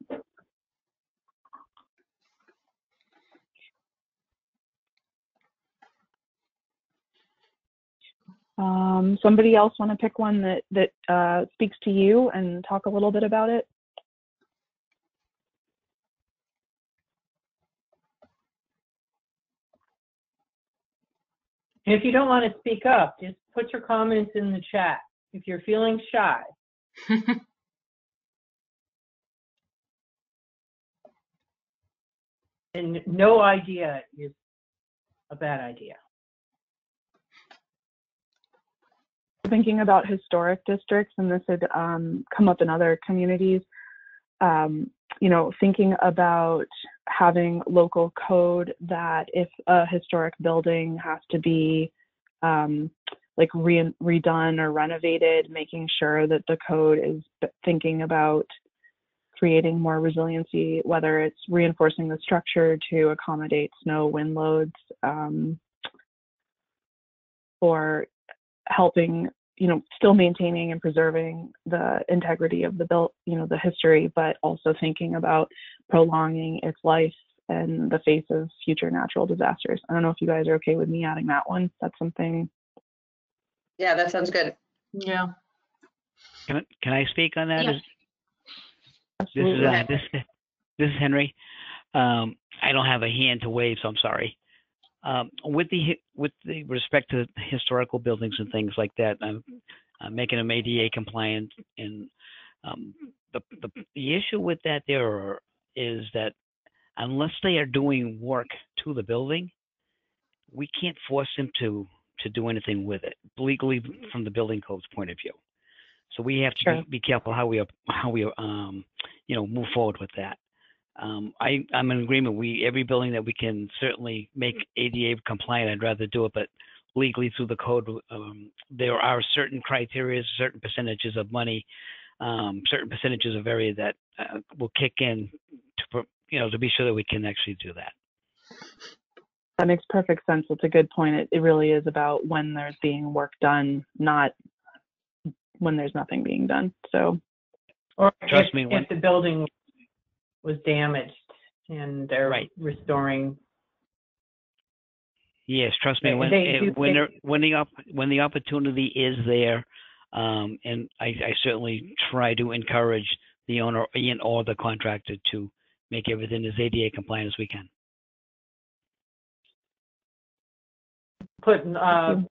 Somebody else want to pick one that speaks to you and talk a little bit about it? If you don't want to speak up, just put your comments in the chat if you're feeling shy. And no idea is a bad idea. Thinking about historic districts, and this had come up in other communities, thinking about having local code that if a historic building has to be redone or renovated, making sure that the code is thinking about creating more resiliency, whether it's reinforcing the structure to accommodate snow, wind loads, or helping, still maintaining and preserving the integrity of the history, but also thinking about prolonging its life in the face of future natural disasters. I don't know if you guys are okay with me adding that one. That's something. Yeah, that sounds good. Yeah. Can I speak on that? Yes. This is Henry. I don't have a hand to wave, so I'm sorry. With the respect to historical buildings and things like that, making them ADA compliant, and the issue with that there is that unless they are doing work to the building, we can't force them to do anything with it legally from the building code's point of view. So we have to be careful how we move forward with that. I'm in agreement. Every building that we can certainly make ADA compliant, I'd rather do it, but legally through the code, there are certain criteria, certain percentages of money, certain percentages of area that will kick in to be sure that we can actually do that. That makes perfect sense. It's a good point. It really is about when there's being work done, not when there's nothing being done. So, or if the building was damaged and they're restoring. Yes, trust me. When the opportunity is there, and I certainly try to encourage the owner and or the contractor to make everything as ADA compliant as we can. Put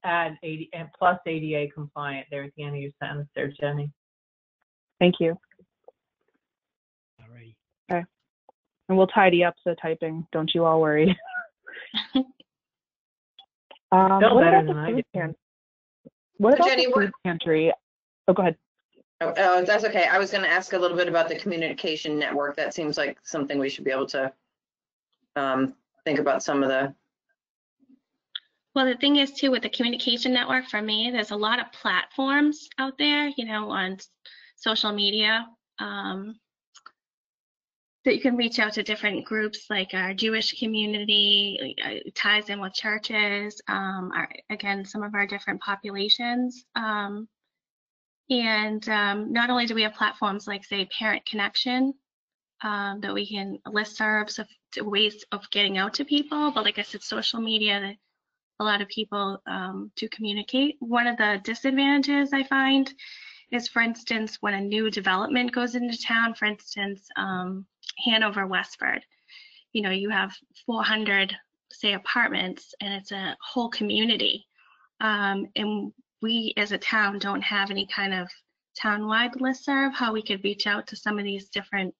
add 80 and plus ADA compliant there at the end of your sentence there, Jenny. Thank you. All right. Okay. And we'll tidy up the typing. Don't you all worry. Still better than I did. What about Jenny, the food pantry? Oh, go ahead. Oh, that's okay. I was going to ask a little bit about the communication network. That seems like something we should be able to think about some of the. Well, the thing is too, with the communication network, for me, there's a lot of platforms out there, on social media, that you can reach out to different groups, like our Jewish community, ties in with churches, again, some of our different populations. And not only do we have platforms like, say, Parent Connection, that we can listservs of ways of getting out to people, but like I said, social media, a lot of people to communicate. One of the disadvantages I find is, for instance, when a new development goes into town, for instance, Hanover, Westford, you have 400, say, apartments, and it's a whole community. And we as a town don't have any kind of town-wide listserv, how we could reach out to some of these different,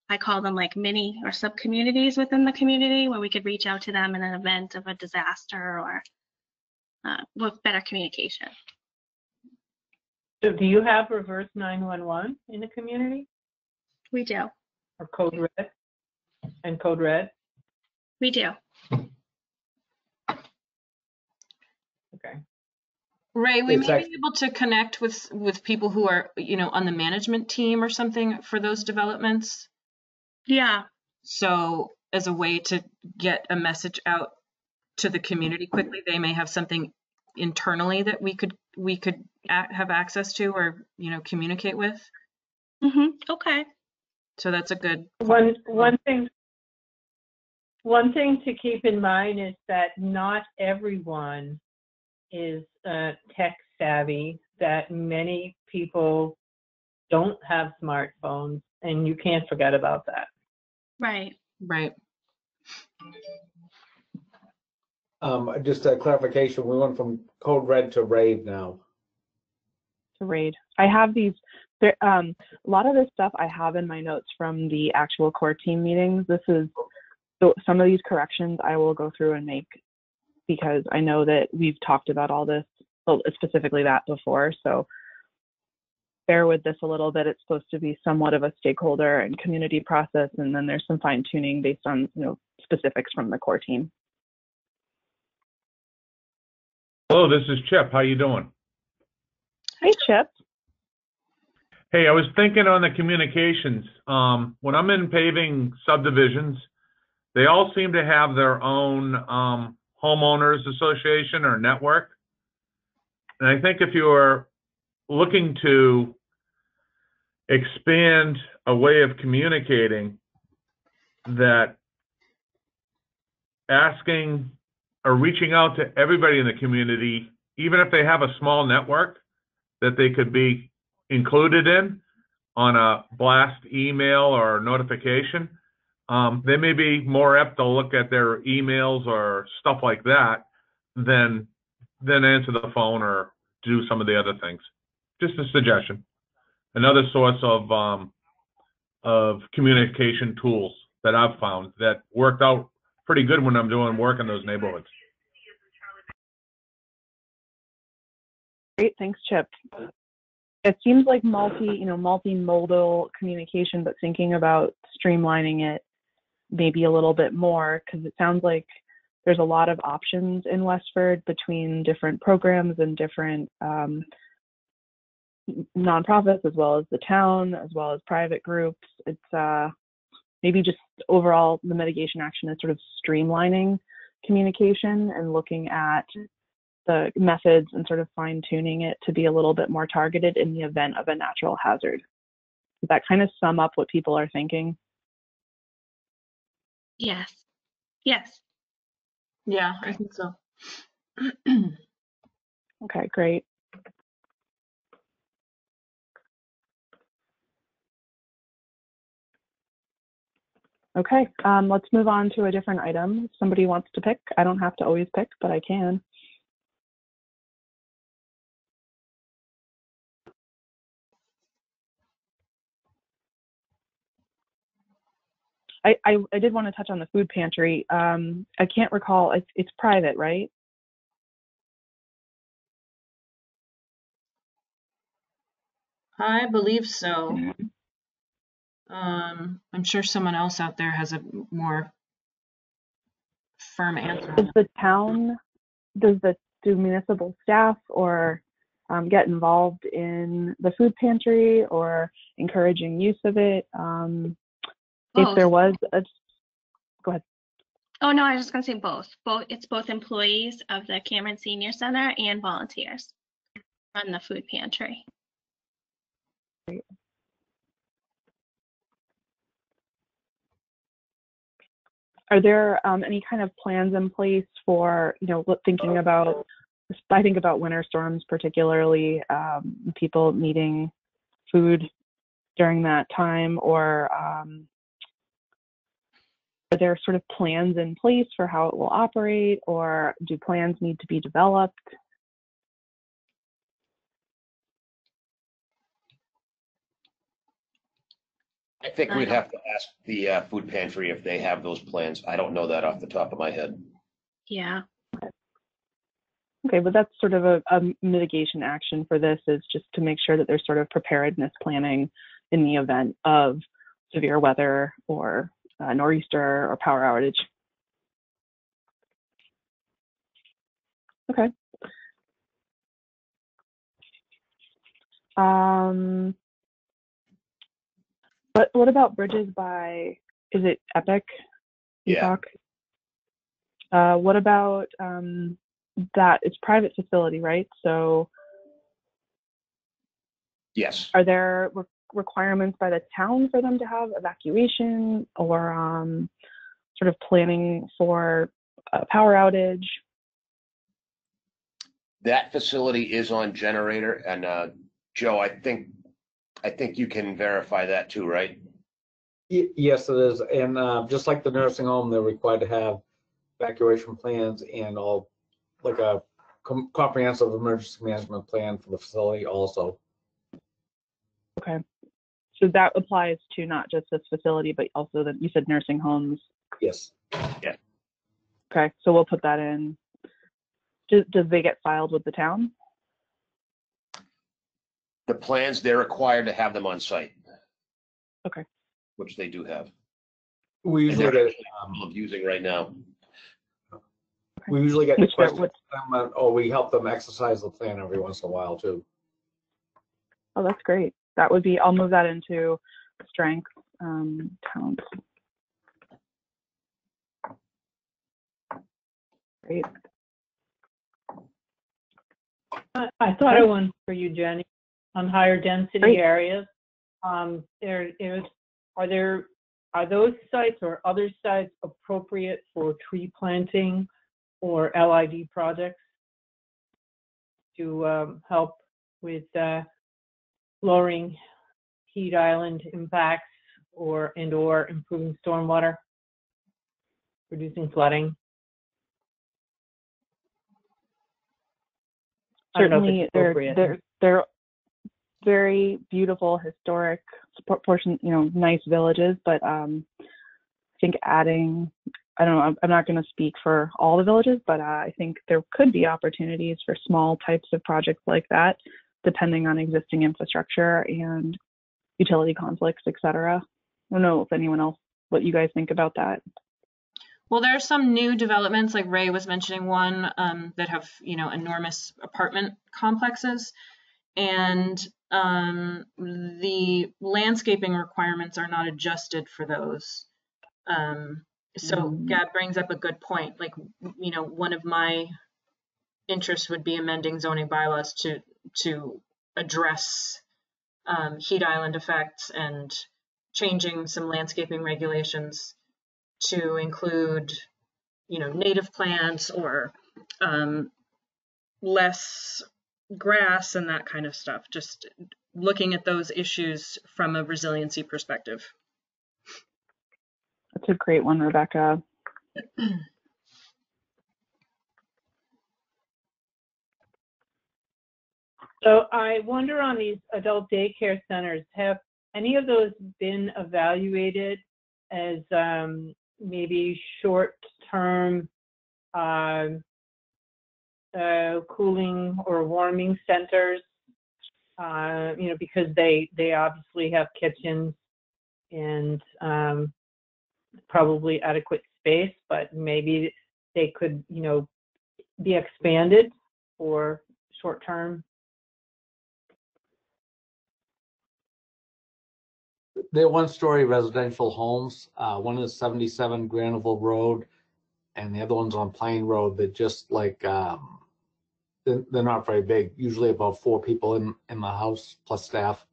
I call them like mini or sub-communities within the community, where we could reach out to them in an event of a disaster or with better communication. So do you have reverse 911 in the community? We do. Or code red and code red? We do. Okay. Ray, we It's may act- be able to connect with people who are, on the management team or something for those developments. Yeah. So as a way to get a message out to the community quickly, they may have something internally that we could have access to or, communicate with. Okay. So that's a good One thing to keep in mind is that not everyone is tech savvy, that many people don't have smartphones, and you can't forget about that. Right. Right. Just a clarification, we went from code red to rave now. To raid. I have these, a lot of this stuff I have in my notes from the actual core team meetings. So some of these corrections I will go through and make because I know that we've talked about all this, well, specifically that before. So bear with this a little bit. It's supposed to be somewhat of a stakeholder and community process, and then there's some fine tuning based on specifics from the core team. Hello, this is Chip. How you doing? Hey, Chip. Hey, I was thinking on the communications. When I'm in paving subdivisions, they all seem to have their own homeowners association or network. And I think if you're looking to expand a way of communicating, that asking or reaching out to everybody in the community, even if they have a small network, that they could be included in on a blast email or notification. They may be more apt to look at their emails or stuff like that than answer the phone or do some of the other things. Just a suggestion. Another source of communication tools that I've found that worked out pretty good when I'm doing work in those neighborhoods. Great, thanks, Chip. It seems like multimodal communication, but thinking about streamlining it maybe a little bit more, because it sounds like there's a lot of options in Westford between different programs and different nonprofits, as well as the town, as well as private groups. It's maybe just overall the mitigation action is sort of streamlining communication and looking at the methods and sort of fine tuning it to be a little bit more targeted in the event of a natural hazard. Does that kind of sum up what people are thinking? Yes. Yes. Yeah, I think so. Okay, great. Okay, let's move on to a different item. If somebody wants to pick. I don't have to always pick, but I can. I did want to touch on the food pantry. I can't recall, it's private, right? I believe so. I'm sure someone else out there has a more firm answer. Does the town, do municipal staff or get involved in the food pantry or encouraging use of it? If there was a, go ahead. Oh, no, I was just going to say both. It's both employees of the Cameron Senior Center and volunteers run the food pantry. Great. Are there any kind of plans in place for, thinking about, I think about winter storms particularly, people needing food during that time, or are there sort of plans in place for how it will operate, or do plans need to be developed? I think we'd have to ask the food pantry if they have those plans. I don't know that off the top of my head. Yeah. Okay, but that's sort of a mitigation action for this, is just to make sure that there's sort of preparedness planning in the event of severe weather or nor'easter or power outage. Okay. But what about bridges by, is it Epic? Yeah. What about that? It's private facility, right? So Yes. are there requirements by the town for them to have evacuation or sort of planning for a power outage? That facility is on generator, and Joe, I think you can verify that too, right? Yes, it is. And just like the nursing home, they're required to have evacuation plans and all, like a comprehensive emergency management plan for the facility also. Okay. So that applies to not just this facility, but also that you said nursing homes. Yes. Yeah. Okay, so we'll put that in. Does they get filed with the town? The plans, they're required to have them on site. Okay. Which they do have. We And usually they're get actually capable of using right now. we usually get questions from them, or we help them exercise the plan every once in a while too. Oh, that's great. That would be, I'll move that into strength towns. Great. I thought of one for you, Jenny, on higher density areas. Are those sites or other sites appropriate for tree planting or LID projects to help with lowering heat island impacts or improving stormwater, reducing flooding? Certainly, they're very beautiful, historic portion, nice villages. But I think adding, I don't know, I'm not going to speak for all the villages, but I think there could be opportunities for small types of projects like that, depending on existing infrastructure and utility conflicts, et cetera. I don't know if anyone else, what you guys think about that. Well, there are some new developments, like Ray was mentioning one, that have, enormous apartment complexes, and the landscaping requirements are not adjusted for those. So Gab brings up a good point. Like, one of my interests would be amending zoning bylaws to address heat island effects and changing some landscaping regulations to include, native plants or less grass and that kind of stuff. Just looking at those issues from a resiliency perspective. That's a great one, Rebecca. So I wonder, on these adult daycare centers, have any of those been evaluated as maybe short-term cooling or warming centers? Because they obviously have kitchens and probably adequate space, but maybe they could, be expanded for short-term. They're one-story residential homes. One is 77 Granville Road, and the other one's on Plain Road. They're just like, they're not very big. Usually about 4 people in the house plus staff.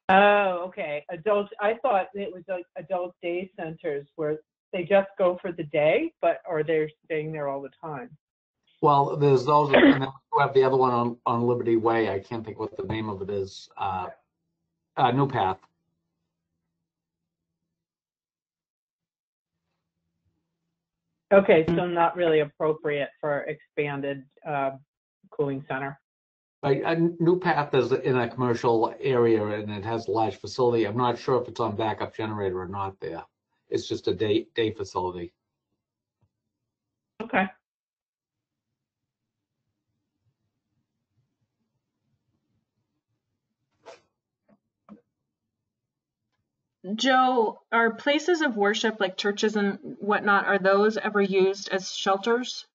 Oh, okay. Adult. I thought it was like adult day centers where they just go for the day, or they're staying there all the time. Well, there's those, and then we have the other one on Liberty Way. I can't think what the name of it is. New Path. Okay, so not really appropriate for expanded cooling center. New Path is in a commercial area and it has a large facility. I'm not sure if it's on backup generator or not there. It's just a day facility. Okay. Joe, are places of worship like churches and whatnot, are those ever used as shelters?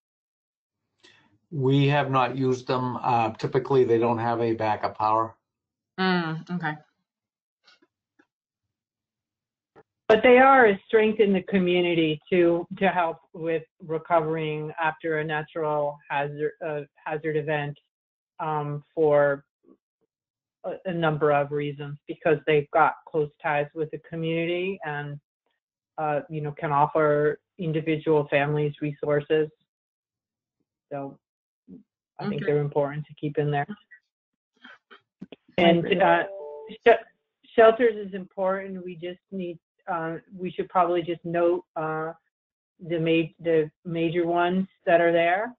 We have not used them. Typically, they don't have a backup power. Okay. But they are a strength in the community to help with recovering after a natural hazard event for a number of reasons, because they've got close ties with the community and can offer individual families resources. So I think they're important to keep in there. And shelters is important. We just need, we should probably just note the major ones that are there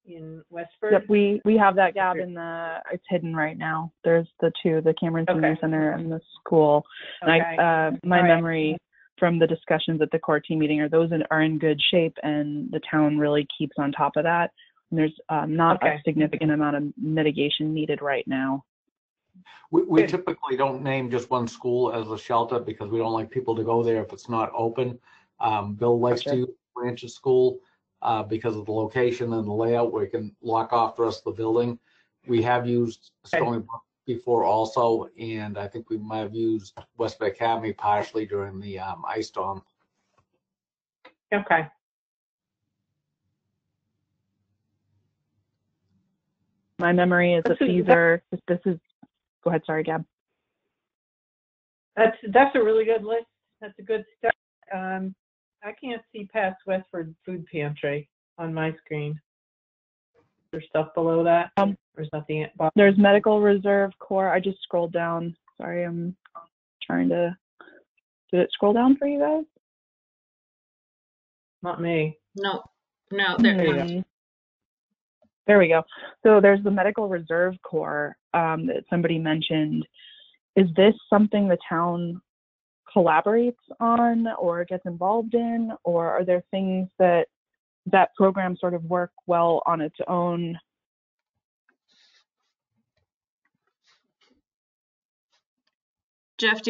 in Westford. Yep, we have that, Gab, in it's hidden right now. There's the two, the Cameron Senior Center and the school. And my memory from the discussions at the core team meeting are those are in good shape, and the town really keeps on top of that. And there's not a significant amount of mitigation needed right now. We typically don't name just one school as a shelter because we don't like people to go there if it's not open. Bill likes to use Branches School because of the location and the layout where you can lock off the rest of the building. We have used Stony Brook before also, and I think we might have used Westford Academy partially during the ice storm. Okay. My memory is that these are, this is, go ahead, sorry, Gab. That's a really good list. That's a good start. I can't see past Westford Food Pantry on my screen. There's stuff below that. There's nothing at bottom. There's Medical Reserve Corps. I just scrolled down. Sorry, I'm trying to. Did it scroll down for you guys? Not me. No. There you go. There we go. So there's the Medical Reserve Corps that somebody mentioned. Is this something the town collaborates on or gets involved in, or are there things that program sort of work well on its own? Jeff,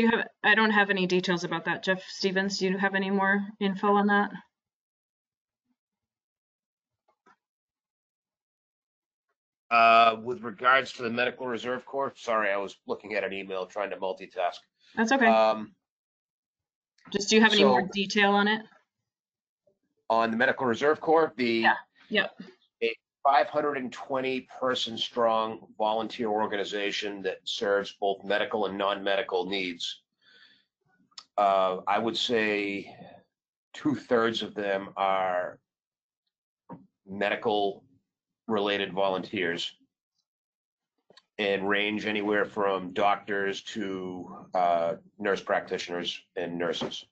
I don't have any details about that. Jeff Stevens, do you have any more info on that? With regards to the Medical Reserve Corps, sorry, I was looking at an email trying to multitask. That's okay. Just do you have any more detail on it? On the Medical Reserve Corps, a 520 person strong volunteer organization that serves both medical and non-medical needs. I would say 2/3 of them are medical related volunteers and range anywhere from doctors to nurse practitioners and nurses.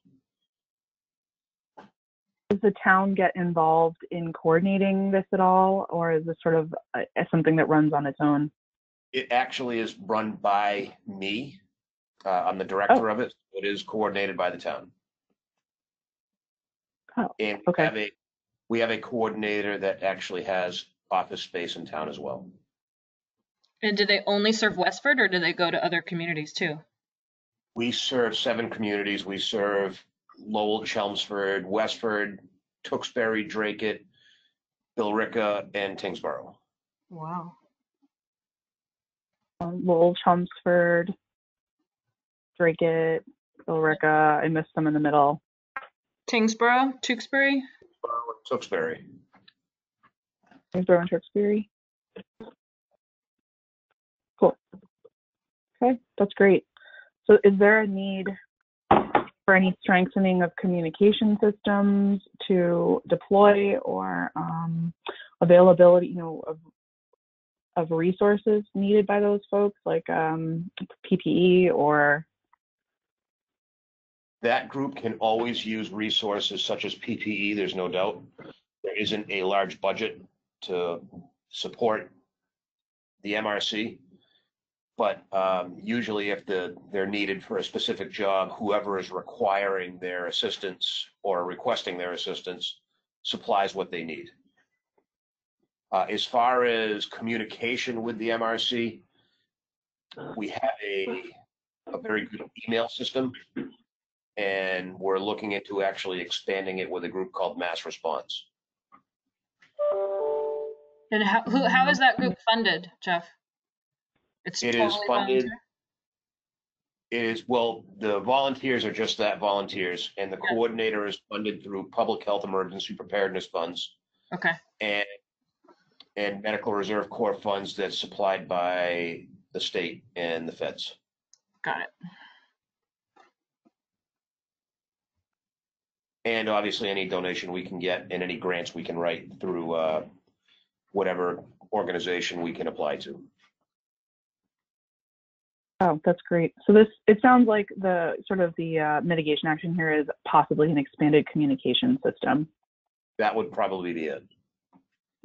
Does the town get involved in coordinating this at all, or is this sort of something that runs on its own? It actually is run by me. I'm the director of it. It is coordinated by the town. And we have a coordinator that actually has office space in town as well. And do they only serve Westford, or do they go to other communities too? We serve 7 communities. We serve Lowell, Chelmsford, Westford, Tewksbury, Dracut, Billerica, and Tingsboro. Wow. Lowell, Chelmsford, Dracut, Billerica. I missed them in the middle. Tingsboro, Tewksbury? Tewksbury. Tingsboro and Tewksbury. Cool. Okay, that's great. So is there a need for any strengthening of communication systems to deploy, or availability, of resources needed by those folks, like PPE or? That group can always use resources such as PPE, there's no doubt. There isn't a large budget to support the MRC, but usually if they're needed for a specific job, whoever is requiring their assistance or requesting their assistance supplies what they need. As far as communication with the MRC, we have a very good email system, and we're looking into actually expanding it with a group called Mass Response. And how is that group funded, Jeff? It's It totally is funded. volunteer? It is, well, the volunteers are just that, volunteers, and the coordinator is funded through public health emergency preparedness funds Okay. and medical reserve corps funds that's supplied by the state and the feds. Got it. And obviously any donation we can get and any grants we can write through whatever organization we can apply to. Oh, that's great. So it sounds like the sort of the mitigation action here is possibly an expanded communication system. That would probably be it.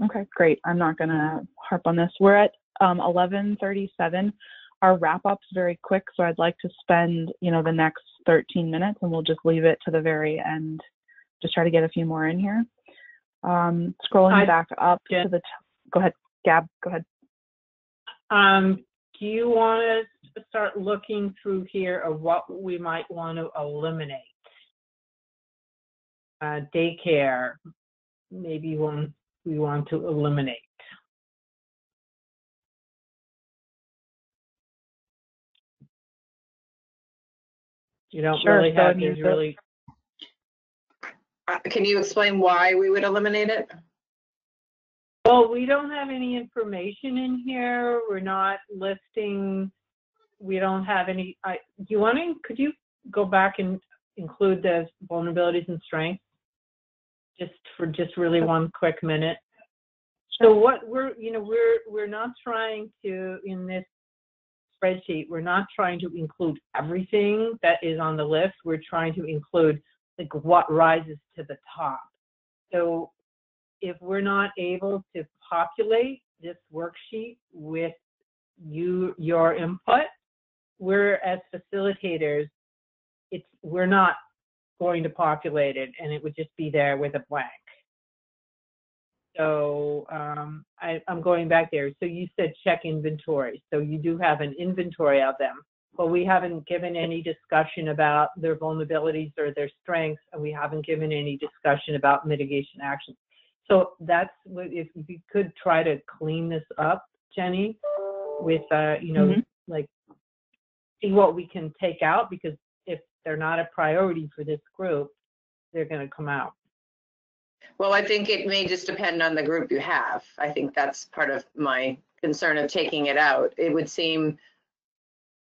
Okay, great. I'm not gonna harp on this. We're at 11:37. Our wrap up's very quick, so I'd like to spend, the next 13 minutes, and we'll just leave it to the very end. Just try to get a few more in here. Scrolling back up to the go ahead, Gab. Go ahead. Do you want us to start looking through here of what we might want to eliminate? Daycare, maybe one we want to eliminate. You don't really have, there's really. Can you explain why we would eliminate it? Well, we don't have any information in here. We're not listing. We don't have any. Could you go back and include the vulnerabilities and strengths? Just really one quick minute. So what we're not trying to, in this spreadsheet, we're not trying to include everything that is on the list. We're trying to include like what rises to the top. So if we're not able to populate this worksheet with your input, we're as facilitators, we're not going to populate it, and it would just be there with a blank. So I'm going back there. So you said check inventory. So you do have an inventory of them, but we haven't given any discussion about their vulnerabilities or their strengths, and we haven't given any discussion about mitigation actions. So that's what, if you could try to clean this up, Jenny, with, like see what we can take out, because if they're not a priority for this group, they're going to come out. Well, I think it may just depend on the group you have. I think that's part of my concern of taking it out. It would seem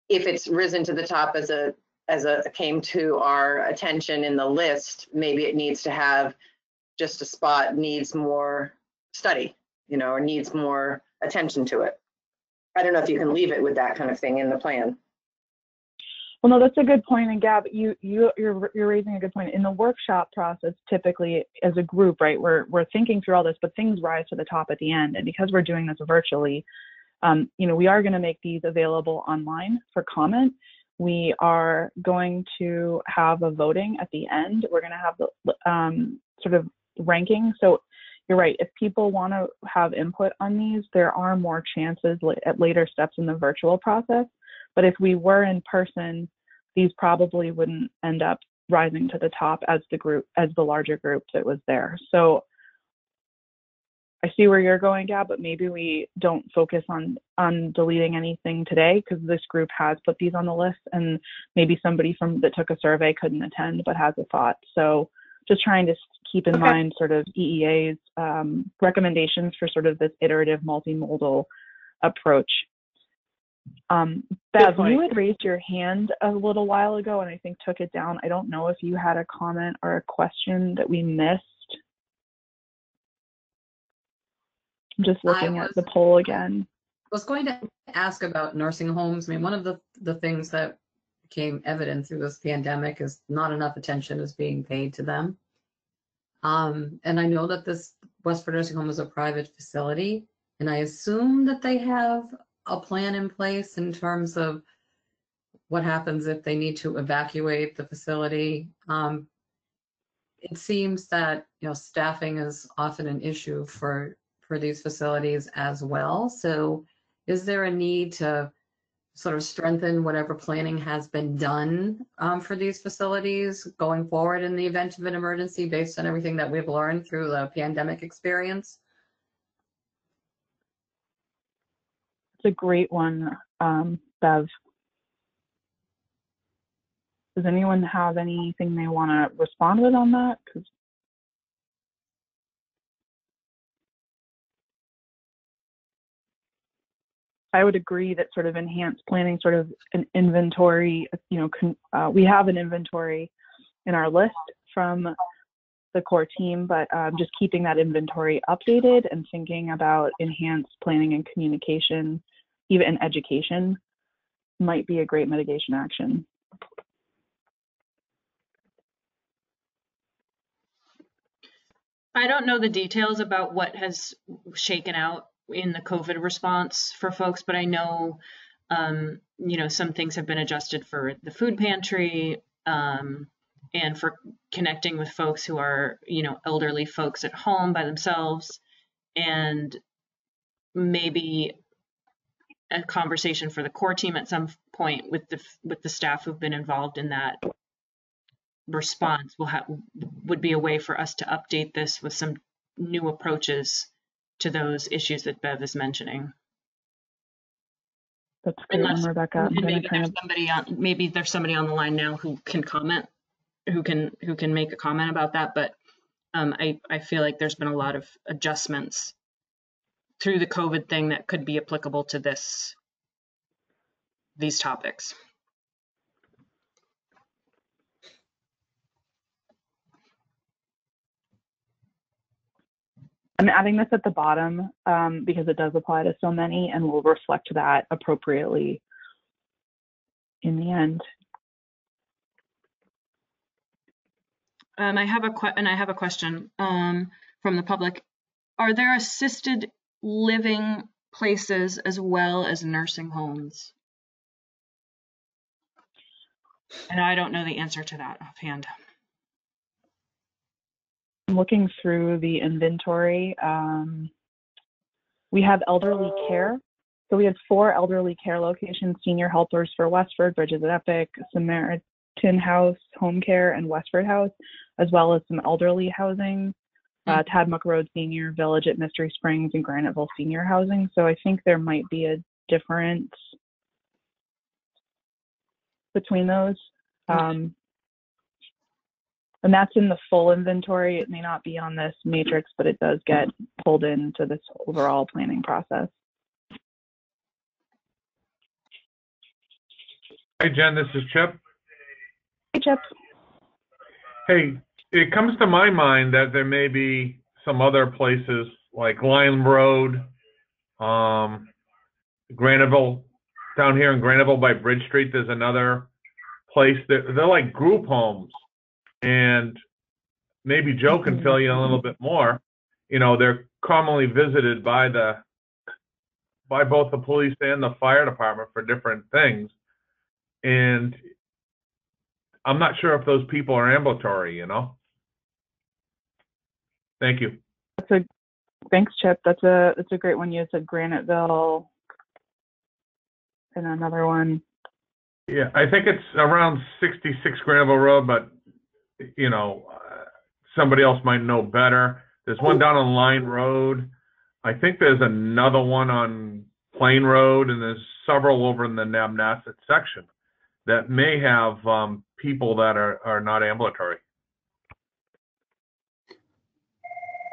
if it's risen to the top as a came to our attention in the list, maybe it needs to have just a spot, needs more study, or needs more attention to it. I don't know if you can leave it with that kind of thing in the plan. Well, no, that's a good point. And Gab, you're raising a good point. In the workshop process, typically as a group, right, we're thinking through all this, but things rise to the top at the end. And because we're doing this virtually, we are going to make these available online for comment. We are going to have a voting at the end. We're going to have the sort of ranking. So you're right. If people want to have input on these, there are more chances at later steps in the virtual process. But if we were in person, these probably wouldn't end up rising to the top as the larger group that was there. So I see where you're going, Gab, but maybe we don't focus on deleting anything today, because this group has put these on the list, and maybe somebody that took a survey couldn't attend but has a thought. So just trying to keep in mind sort of EEA's recommendations for sort of this iterative multimodal approach. Bev, you had raised your hand a little while ago and I think took it down. I don't know if you had a comment or a question that we missed. I'm just looking at the poll again. I was going to ask about nursing homes. I mean, one of the things that became evident through this pandemic is not enough attention is being paid to them. And I know that this Westford Nursing Home is a private facility, and I assume that they have a plan in place in terms of what happens if they need to evacuate the facility. It seems that staffing is often an issue for these facilities as well. So is there a need to sort of strengthen whatever planning has been done for these facilities going forward in the event of an emergency based on everything that we've learned through the pandemic experience? It's a great one, Bev. Does anyone have anything they want to respond with on that? 'Cause I would agree that sort of enhanced planning, sort of an inventory, we have an inventory in our list from the core team, but just keeping that inventory updated and thinking about enhanced planning and communication, even in education, might be a great mitigation action. I don't know the details about what has shaken out in the COVID response for folks, but I know, some things have been adjusted for the food pantry, and for connecting with folks who are, elderly folks at home by themselves, and maybe a conversation for the core team at some point with the staff who've been involved in that response would be a way for us to update this with some new approaches to those issues that Bev is mentioning. That's a great one, Rebecca. Maybe there's somebody on the line now who can comment, who can make a comment about that. But I feel like there's been a lot of adjustments through the COVID thing that could be applicable to these topics. I'm adding this at the bottom because it does apply to so many, and we'll reflect that appropriately in the end. I have a question from the public. Are there assisted living places as well as nursing homes? And I don't know the answer to that offhand. I'm looking through the inventory. We have elderly care. So we had 4 elderly care locations: Senior Helpers for Westford, Bridges at Epic, Samaritan House, Home Care, and Westford House, as well as some elderly housing, Tadmuck Road Senior Village at Mystery Springs, and Graniteville Senior Housing. So I think there might be a difference between those. And that's in the full inventory. It may not be on this matrix, but it does get pulled into this overall planning process. Hey, Jen, this is Chip. Hey, Chip. Hey, it comes to my mind that there may be some other places like Lime Road, Graniteville, down here in Graniteville by Bridge Street, there's another place that they're like group homes. And maybe Joe can fill you a little bit more. They're commonly visited by both the police and the fire department for different things. And I'm not sure if those people are ambulatory, Thank you. Thanks, Chip. That's a great one. You said Graniteville and another one. Yeah, I think it's around 66 Graniteville Road, but somebody else might know better. There's one down on Line Road. I think there's another one on Plain Road, and there's several over in the Nabnasset section that may have people that are not ambulatory.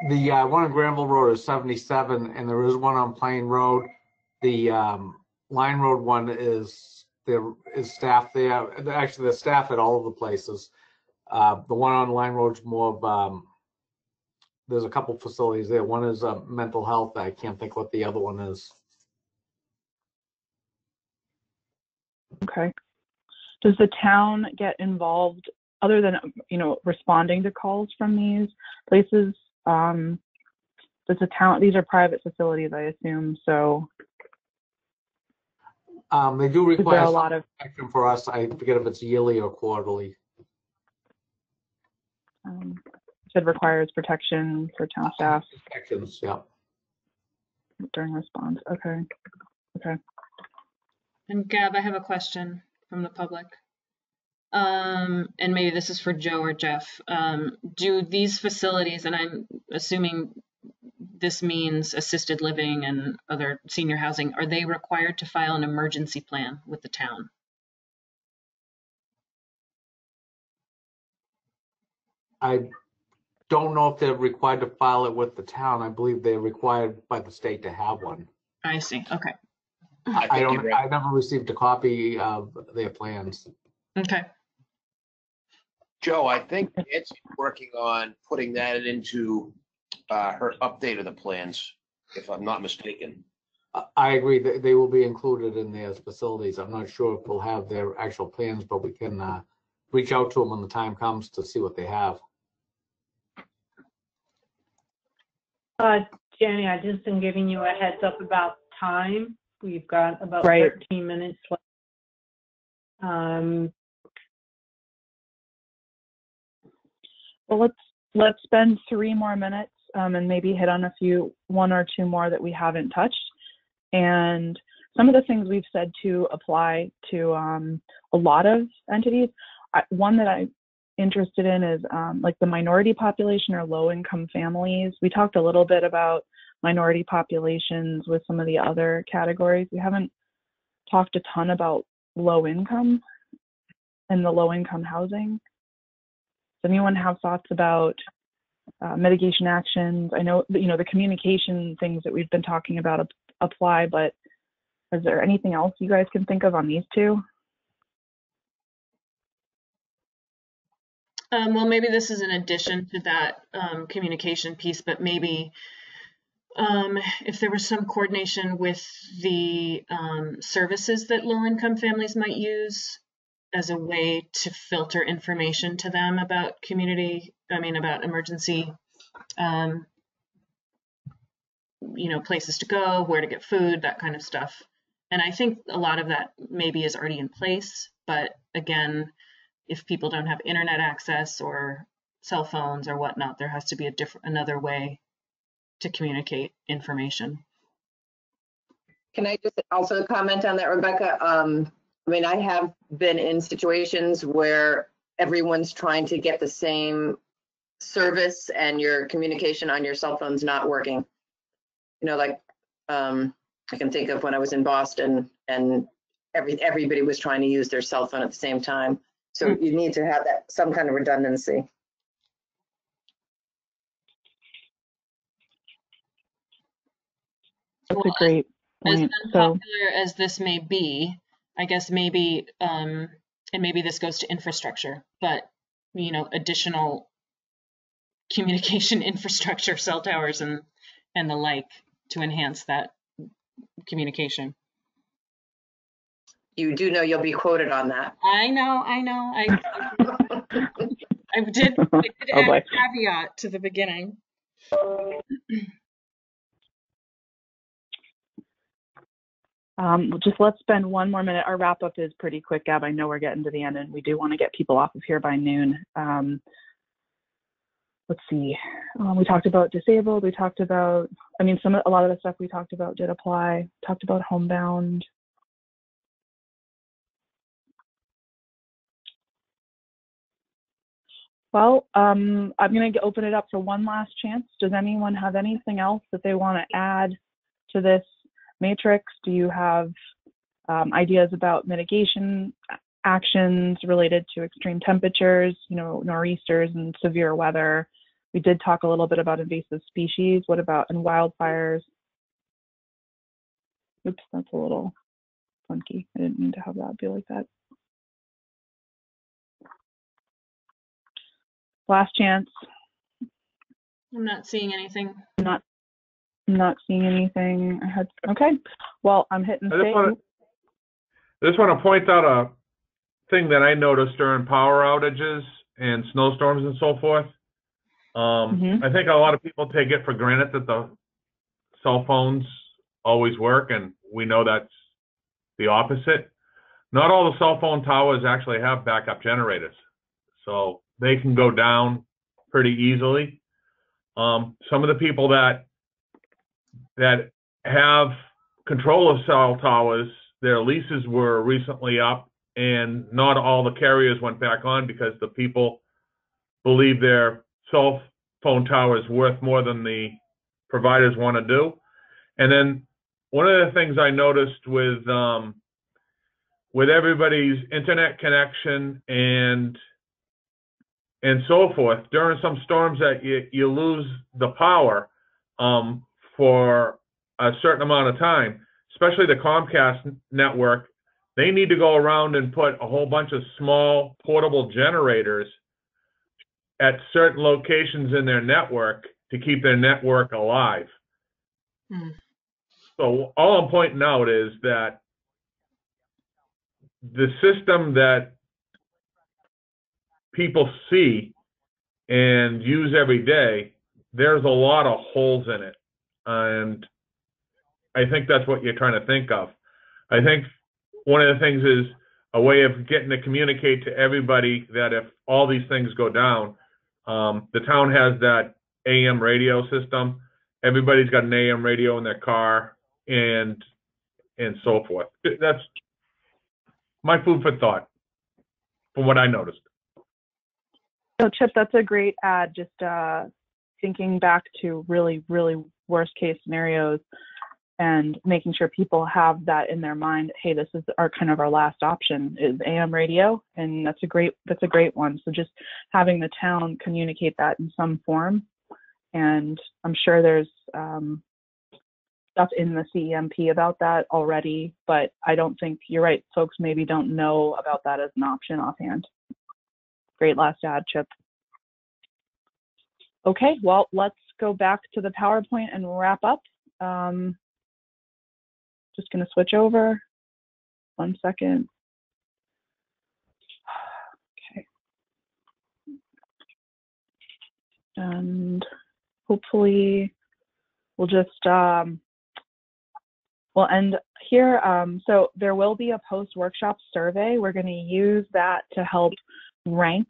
The one on Granville Road is 77, and there is one on Plain Road. The Line Road one is staff there. Actually, the staff at all of the places. The one on Line Road's more of, there's a couple facilities there. One is mental health. I can't think what the other one is. Okay. Does the town get involved other than, responding to calls from these places? Does the town, these are private facilities, I assume, so. They do require a lot of action for us. I forget if it's yearly or quarterly. Said requires protection for town staff. Protections, yeah. During response. Okay. And Gab, I have a question from the public. And maybe this is for Joe or Jeff. Do these facilities, and I'm assuming this means assisted living and other senior housing, are they required to file an emergency plan with the town? I don't know if they're required to file it with the town. I believe they're required by the state to have one. I see. Okay. I never received a copy of their plans. Okay. Joe, I think Nancy's working on putting that into her update of the plans, if I'm not mistaken. I agree that they will be included in their facilities. I'm not sure if we'll have their actual plans, but we can reach out to them when the time comes to see what they have. Jenny, I just am giving you a heads up about time. We've got about Right. 13 minutes left. Well, let's spend 3 more minutes and maybe hit on one or two more that we haven't touched. And some of the things we've said to apply to a lot of entities. One that I'm interested in is like the minority population or low-income families. We talked a little bit about minority populations with some of the other categories. We haven't talked a ton about low income and the low-income housing. Does anyone have thoughts about mitigation actions? I know that, the communication things that we've been talking about apply, but is there anything else you guys can think of on these two? Well, maybe this is an addition to that communication piece, but maybe if there was some coordination with the services that low-income families might use as a way to filter information to them about about emergency, places to go, where to get food, that kind of stuff. And I think a lot of that maybe is already in place, but again, if people don't have internet access or cell phones or whatnot, there has to be another way to communicate information. Can I just also comment on that, Rebecca? I have been in situations where everyone's trying to get the same service and your communication on your cell phone's not working. I can think of when I was in Boston and everybody was trying to use their cell phone at the same time. So you need to have some kind of redundancy. That's a great point. As unpopular as this may be, I guess maybe, and maybe this goes to infrastructure, but additional communication infrastructure, cell towers and the like, to enhance that communication. You do know you'll be quoted on that. I know. I did add a caveat to the beginning. Just let's spend 1 more minute. Our wrap up is pretty quick, Gab. I know we're getting to the end and we do want to get people off of here by noon. Let's see. We talked about disabled. We talked about, a lot of the stuff we talked about did apply. Talked about homebound. Well, I'm going to open it up for one last chance. Does anyone have anything else that they want to add to this matrix? Do you have ideas about mitigation actions related to extreme temperatures, nor'easters and severe weather? We did talk a little bit about invasive species. What about in wildfires? Oops, that's a little funky. I didn't mean to have that be like that. Last chance. I'm not seeing anything. Not seeing anything. Okay. Well, I'm hitting save. I just want to point out a thing that I noticed during power outages and snowstorms and so forth. I think a lot of people take it for granted that the cell phones always work, and we know that's the opposite. Not all the cell phone towers actually have backup generators, so they can go down pretty easily. Some of the people that have control of cell towers, their leases were recently up, and not all the carriers went back on because the people believe their cell phone tower is worth more than the providers want to do. And then one of the things I noticed with everybody's internet connection and so forth, during some storms that you lose the power for a certain amount of time, especially the Comcast network, they need to go around and put a whole bunch of small portable generators at certain locations in their network to keep their network alive. So all I'm pointing out is that the system that people see and use every day, there's a lot of holes in it. And I think that's what you're trying to think of. I think one of the things is a way of getting to communicate to everybody that if all these things go down, the town has that AM radio system. Everybody's got an AM radio in their car and so forth. That's my food for thought from what I noticed. So Chip, that's a great ad. Just thinking back to really, really worst case scenarios and making sure people have that in their mind. Hey, this is our kind of our last option is AM radio, and that's a great one. So just having the town communicate that in some form, and I'm sure there's stuff in the CEMP about that already, but I don't think you're right. Folks maybe don't know about that as an option offhand. Great last ad, Chip. Okay, well, let's go back to the PowerPoint and wrap up. Just going to switch over. 1 second. Okay. And hopefully we'll just, we'll end here. So there will be a post-workshop survey. We're going to use that to help rank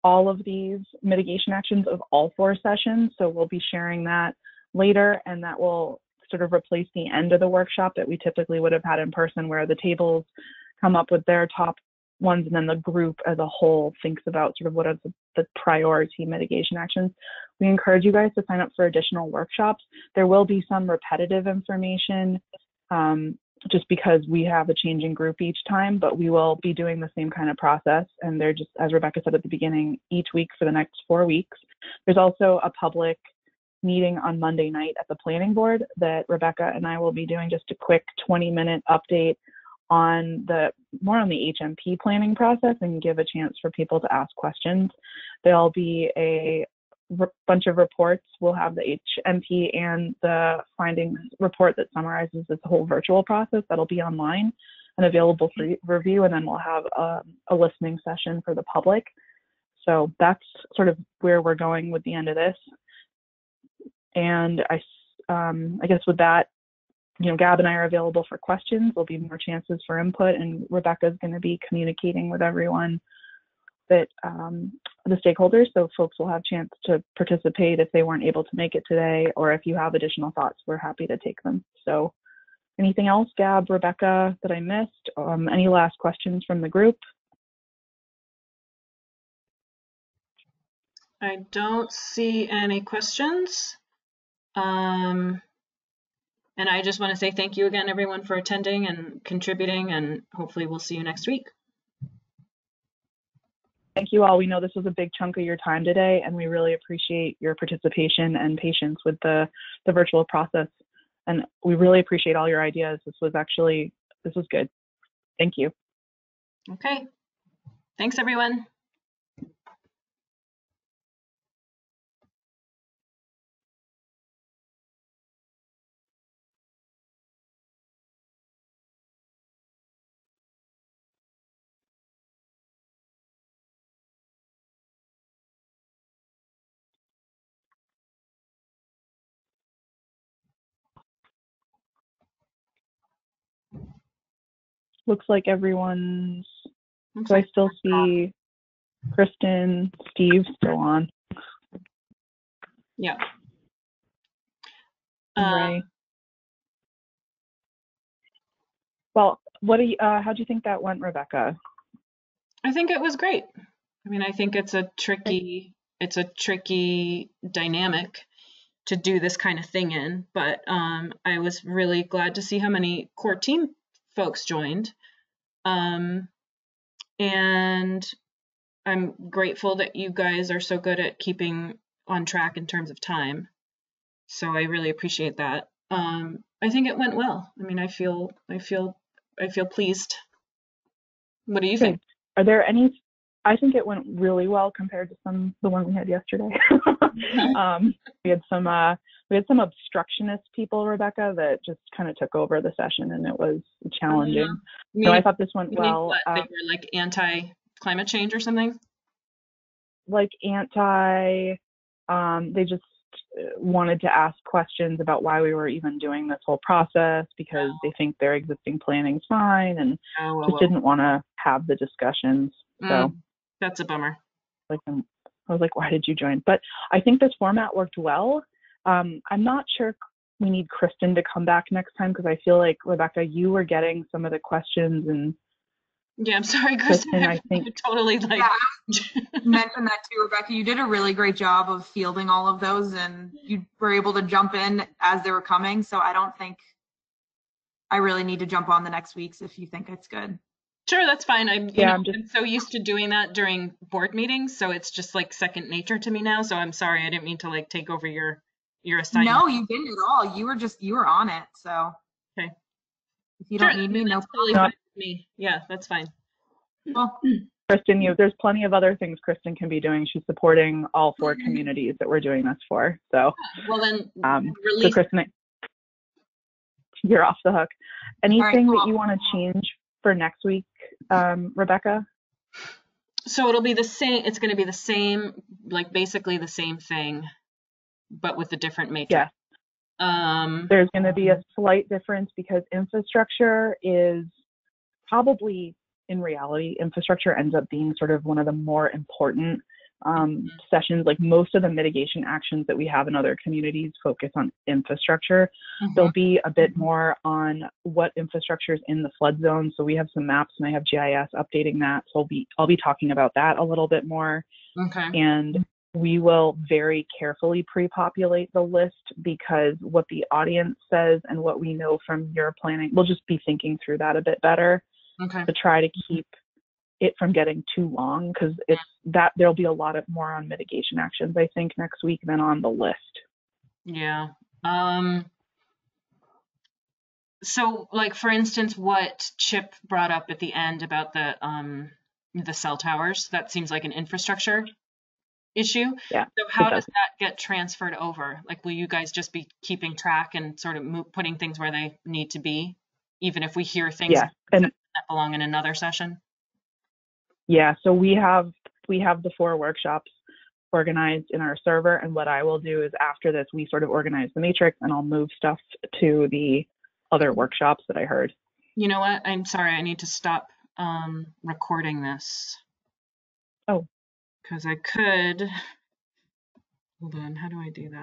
all of these mitigation actions of all 4 sessions. So we'll be sharing that later, and that will sort of replace the end of the workshop that we typically would have had in person, where the tables come up with their top ones and then the group as a whole thinks about sort of what are the priority mitigation actions. We encourage you guys to sign up for additional workshops. There will be some repetitive information just because we have a changing group each time, but we will be doing the same kind of process. And they're just, as Rebecca said at the beginning, each week for the next 4 weeks. There's also a public meeting on Monday night at the planning board that Rebecca and I will be doing just a quick 20-minute update on more on the HMP planning process and give a chance for people to ask questions. There'll be a bunch of reports. We'll have the HMP and the findings report that summarizes this whole virtual process that'll be online and available for review. And then we'll have a listening session for the public. So that's sort of where we're going with the end of this. And I guess with that, Gab and I are available for questions. There'll be more chances for input, and Rebecca's going to be communicating with everyone that the stakeholders, so folks will have a chance to participate if they weren't able to make it today, or if you have additional thoughts, we're happy to take them. So anything else, Gab, Rebecca, that I missed? Any last questions from the group? I don't see any questions. And I just want to say thank you again, everyone, for attending and contributing, and hopefully we'll see you next week. Thank you all. We know this was a big chunk of your time today, and we really appreciate your participation and patience with the virtual process. And we really appreciate all your ideas. This was good. Thank you. Okay. Thanks, everyone. Looks like everyone's, so I still see Kristen, Steve still on. Yeah. Ray. Well, how do you think that went, Rebecca? I think it was great. I mean, I think it's a tricky dynamic to do this kind of thing in, but I was really glad to see how many core team folks joined. And I'm grateful that you guys are so good at keeping on track in terms of time. So I really appreciate that. I think it went well. I mean, I feel pleased. What do you think? Are there any? I think it went really well compared to the one we had yesterday. We had some obstructionist people, Rebecca, that just kind of took over the session, and it was challenging. So I thought this went well. They were like anti-climate change or something? Like they just wanted to ask questions about why we were even doing this whole process, because they think their existing planning's fine, and just didn't want to have the discussions. So that's a bummer. Like, I was like, why did you join? But I think this format worked well. I'm not sure we need Kristen to come back next time, because I feel like, Rebecca, you were getting some of the questions, and yeah, I'm sorry, Kristen. I think totally like mentioned that too, Rebecca. You did a really great job of fielding all of those, and you were able to jump in as they were coming. So I don't think I really need to jump on the next weeks if you think it's good. Sure, that's fine. I'm so used to doing that during board meetings, so it's just like second nature to me now. So I'm sorry, I didn't mean to like take over your assignment. No, you didn't at all. You were on it. So okay. If you don't need me, no totally fine with me. Yeah, that's fine. Well, Kristen, there's plenty of other things Kristen can be doing. She's supporting all 4 communities that we're doing this for. So, well then, so Kristen, you're off the hook. Anything that you want to change for next week, Rebecca? So it'll be the same. It's going to be the same, like basically the same thing, but with a different matrix. Yeah. There's going to be a slight difference, because infrastructure is probably, in reality, infrastructure ends up being sort of one of the more important sessions. Like most of the mitigation actions that we have in other communities focus on infrastructure. There'll be a bit more on what infrastructure is in the flood zone. So we have some maps, and I have GIS updating that. So I'll be talking about that a little bit more. Okay. And we will very carefully pre-populate the list, because what the audience says and what we know from your planning, we'll just be thinking through that a bit better. Okay. To try to keep it from getting too long, because it's that there'll be a lot of more on mitigation actions, I think, next week than on the list. Yeah. So like, for instance, what Chip brought up at the end about the cell towers, that seems like an infrastructure issue. Yeah. So how does that get transferred over? Like, will you guys just be keeping track and sort of putting things where they need to be, even if we hear things that belong in another session? Yeah. So we have the 4 workshops organized in our server, and what I will do is after this, we sort of organize the matrix, and I'll move stuff to the other workshops that I heard. You know what? I'm sorry. I need to stop recording this. Oh. Because I could. Hold on. How do I do that?